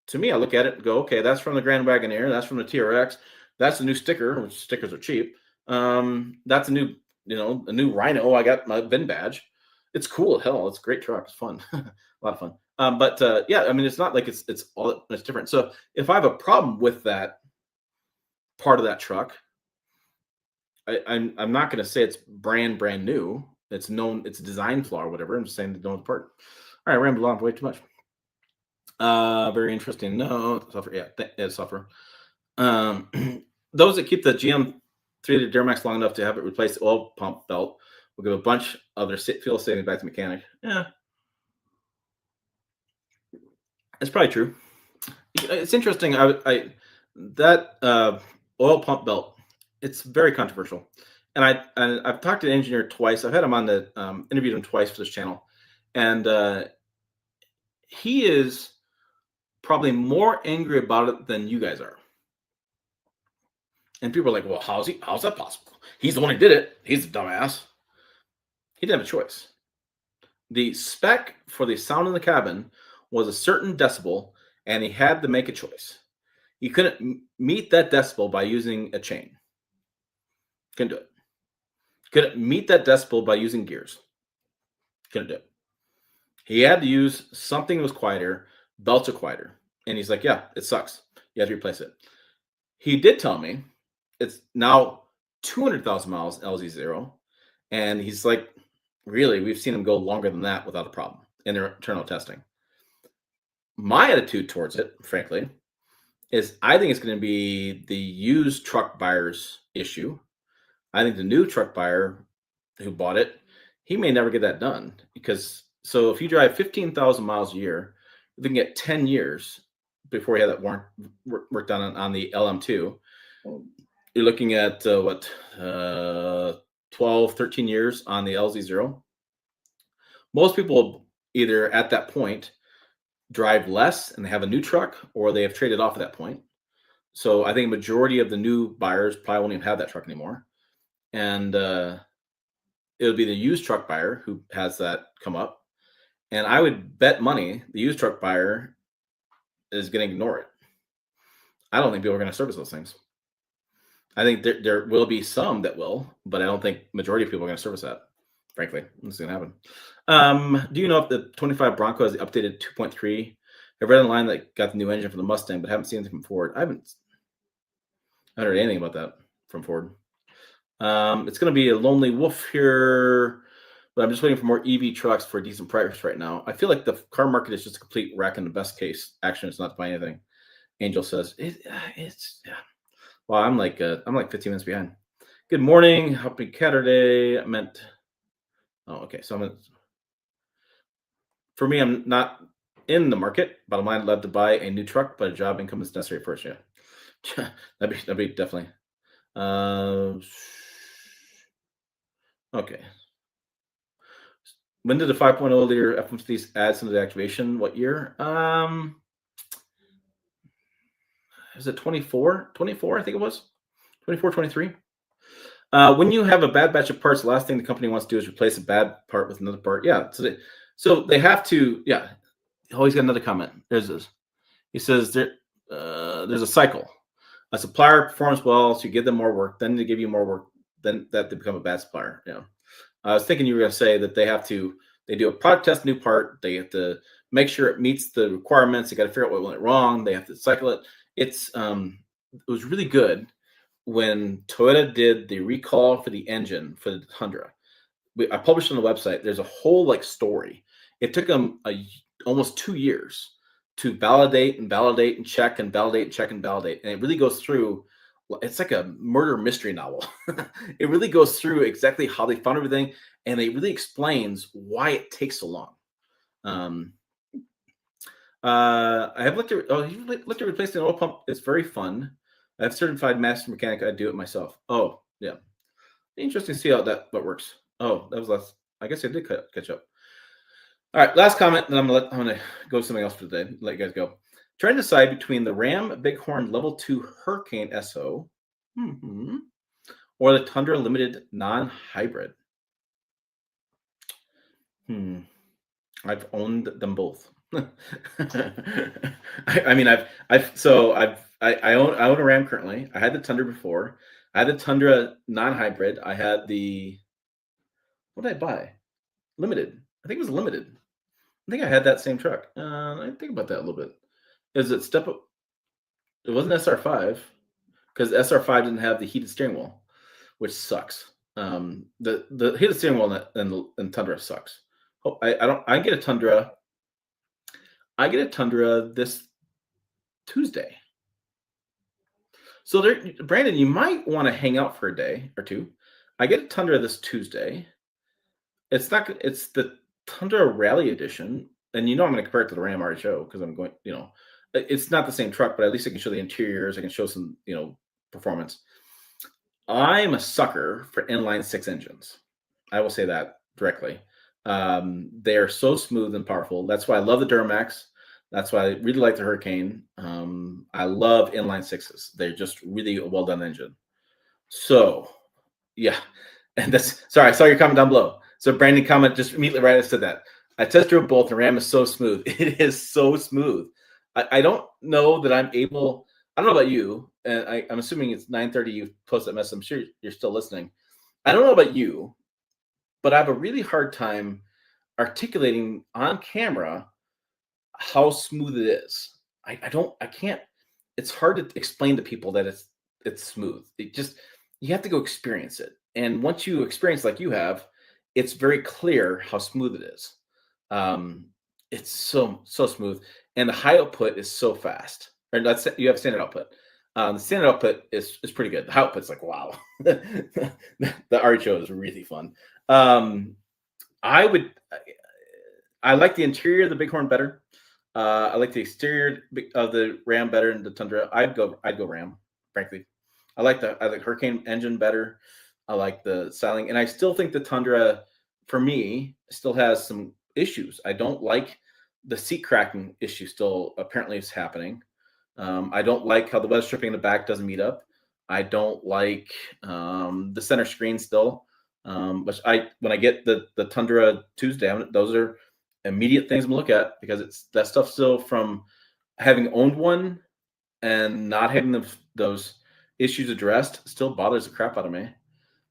To me, I look at it and go, okay, that's from the Grand Wagoneer. That's from the TRX. That's a new sticker, which stickers are cheap. That's a new Rhino. I got my VIN badge. It's cool as hell. It's a great truck. It's fun. A lot of fun. Yeah, I mean, it's not like it's different. So if I have a problem with that part of that truck, I'm not going to say it's brand new. It's known, it's a design flaw or whatever. I'm just saying they don't part. All right, I rambled on way too much. Very interesting. No, suffer. Yeah, suffer. Those that keep the GM 3-liter Duramax long enough to have it replace the oil pump belt will give a bunch of their fuel savings back to mechanic. Yeah, it's probably true. It's interesting. That oil pump belt, it's very controversial. And I've talked to the engineer twice. I've had him on the interviewed him twice for this channel, and he is probably more angry about it than you guys are. And people are like, "Well, how's that possible? He's the one who did it. He's a dumbass." He didn't have a choice. The spec for the sound in the cabin was a certain decibel, and he had to make a choice. He couldn't meet that decibel by using a chain. Couldn't do it. Couldn't meet that decibel by using gears. Couldn't do it. He had to use something that was quieter. Belts are quieter. And he's like, yeah, it sucks. You have to replace it. He did tell me it's now 200,000 miles LZ0. And he's like, really, we've seen him go longer than that without a problem in their internal testing. My attitude towards it, frankly, is I think it's going to be the used truck buyer's issue. I think the new truck buyer who bought it, he may never get that done because so if you drive 15,000 miles a year, you can get 10 years before you have that work done on the LM2. You're looking at 12, 13 years on the LZ0. Most people either at that point drive less and they have a new truck or they have traded off at that point. So I think a majority of the new buyers probably won't even have that truck anymore. And it'll be the used truck buyer who has that come up. And I would bet money the used truck buyer is going to ignore it. I don't think people are going to service those things. I think there will be some that will, but I don't think majority of people are going to service that. Frankly, this is going to happen. Do you know if the 25 Bronco has the updated 2.3? I've read online that got the new engine for the Mustang, but haven't seen anything from Ford. I haven't heard anything about that from Ford. It's going to be a lonely wolf here, but I'm just waiting for more EV trucks for a decent price right now. I feel like the car market is just a complete wreck, and the best case action is not to buy anything. Angel says it's yeah. Well, I'm like 15 minutes behind. Good morning, happy Saturday. I meant Oh, okay. For me, I'm not in the market, but I'd love to buy a new truck, but a job income is necessary first. Yeah, that'd be definitely. Uh, okay. When did the 5.0 liter F-150s add some of the activation? What year? Is it 24? 24, I think it was. 24, 23. When you have a bad batch of parts, the last thing the company wants to do is replace a bad part with another part. Yeah, so they have to. Yeah. Oh, he's got another comment. There's this. He says there's a cycle. A supplier performs well, so you give them more work. Then they give you more work. Then that they become a bad supplier. Yeah. I was thinking you were going to say that they do a product test, new part. They have to make sure it meets the requirements. They got to figure out what went wrong. They have to cycle it. It was really good when Toyota did the recall for the engine for the Tundra. I published on the website. There's a whole like story. It took them almost 2 years to validate and validate and check and validate and check and validate, and it really goes through. It's like a murder mystery novel. It really goes through exactly how they found everything, and it really explains why it takes so long. Um, I have looked at. Oh, you looked at replacing an oil pump. It's very fun. I have certified master mechanic. I do it myself. Oh, yeah. Interesting to see how that works. Oh, that was last. I guess I did catch up. All right, last comment. Then I'm gonna go to something else for today. Let you guys go. Trying to decide between the Ram Bighorn Level 2 Hurricane SO or the Tundra Limited non-hybrid. I've owned them both. I mean, I own a Ram currently. I had the Tundra before. I had the Tundra non-hybrid. I had the what did I buy? Limited. I think it was limited. I think I had that same truck. I think about that a little bit. Is it step up? It wasn't SR5 because SR5 didn't have the heated steering wheel, which sucks. The heated steering wheel in Tundra sucks. Oh, I don't. I get a Tundra. I get a Tundra this Tuesday. So there, Brandon, you might want to hang out for a day or two. I get a Tundra this Tuesday. It's not. It's the Tundra Rally Edition, and I'm going to compare it to the Ram RHO because I'm going. It's not the same truck, but at least I can show the interiors. I can show some, performance. I'm a sucker for inline six engines. I will say that directly. They are so smooth and powerful. That's why I love the Duramax. That's why I really like the Hurricane. I love inline sixes. They're just really a well done engine. So, yeah. And sorry, I saw your comment down below. So, Brandon comment just immediately right after that. I test drove both, and Ram is so smooth. It is so smooth. I don't know that I'm able. I don't know about you, and I'm assuming it's 9:30. You post that message. I'm sure you're still listening. I don't know about you, but I have a really hard time articulating on camera how smooth it is. I can't. It's hard to explain to people that it's smooth. You have to go experience it, and once you experience like you have, it's very clear how smooth it is. Um, it's so smooth, and the high output is so fast. Or you have standard output. The standard output is pretty good. The high output's like wow. The RHO is really fun. I would. I like the interior of the Bighorn better. I like the exterior of the Ram better than the Tundra. I'd go Ram, frankly. I like Hurricane engine better. I like the styling, and I still think the Tundra, for me, still has some issues. I don't like the seat cracking issue. Still, apparently, is happening. I don't like how the weather stripping in the back doesn't meet up. I don't like the center screen still. But when I get the Tundra Tuesday, those are immediate things I'm look at because it's that stuff still from having owned one and not having those issues addressed still bothers the crap out of me.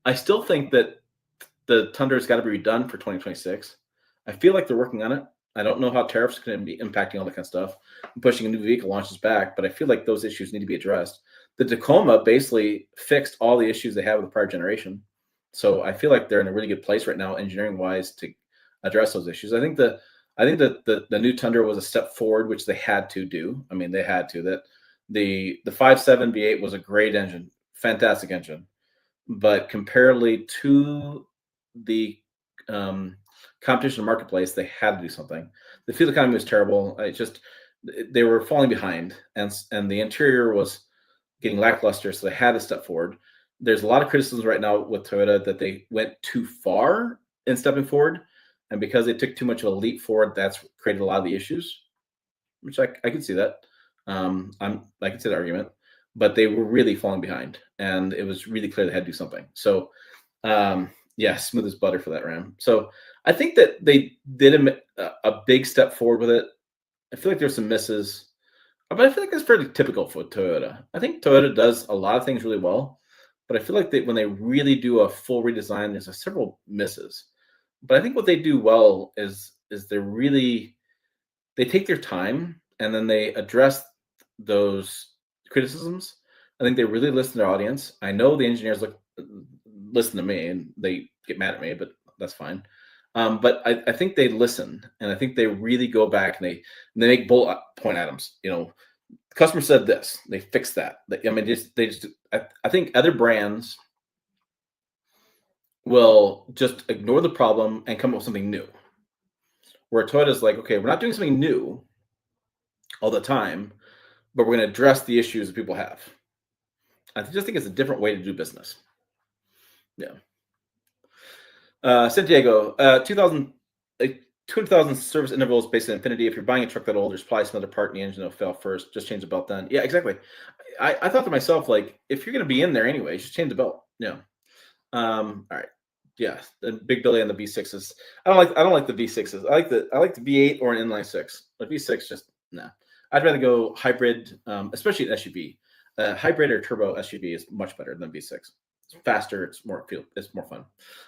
I still think that the Tundra's got to be redone for 2026. I feel like they're working on it. I don't know how tariffs are going to be impacting all that kind of stuff, pushing a new vehicle launches back, but I feel like those issues need to be addressed. The Tacoma basically fixed all the issues they had with the prior generation. So I feel like they're in a really good place right now, engineering wise, to address those issues. I think that the new Tundra was a step forward, which they had to do. I mean, they had to. That the 5.7 V8 was a great engine, fantastic engine, but comparatively to the um, competition in the marketplace, they had to do something. The fuel economy was terrible. It just they were falling behind, and the interior was getting lackluster, so they had to step forward. There's a lot of criticisms right now with Toyota that they went too far in stepping forward, and because they took too much of a leap forward, that's created a lot of the issues, which I can see that. I can see the argument, but they were really falling behind, and it was really clear they had to do something. So, yeah, smooth as butter for that Ram. So I think that they did a big step forward with it. I feel like there's some misses, but I feel like that's fairly typical for Toyota. I think Toyota does a lot of things really well, but I feel like when they really do a full redesign, there's several misses. But I think what they do well is they take their time and then they address those criticisms. I think they really listen to their audience. I know the engineers listen to me and they get mad at me, but that's fine. But I think they listen, and I think they really go back and they make bullet point items. The customer said this, they fix that. I mean, I think other brands will just ignore the problem and come up with something new. Where Toyota's like, okay, we're not doing something new all the time, but we're going to address the issues that people have. I just think it's a different way to do business. Yeah. Santiago, 200,000 service intervals based on infinity. If you're buying a truck that old, there's probably some other part in the engine that'll fail first. Just change the belt then. Yeah, exactly. I thought to myself, like, if you're going to be in there anyway, just change the belt. Yeah. All right. Yeah. The Big Billy and the V6s. I don't like the V6s. I like the V8 or an inline six. The V6 just no. I'd rather go hybrid, especially an SUV. Hybrid or turbo SUV is much better than V6. It's faster. It's more fun.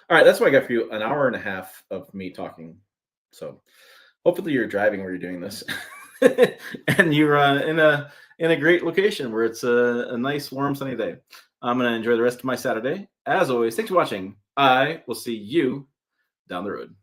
All right, that's what I got for you. An hour and a half of me talking. So hopefully you're driving where you're doing this, and you're in a great location where it's a nice, warm, sunny day. I'm gonna enjoy the rest of my Saturday. As always, thanks for watching. I will see you down the road.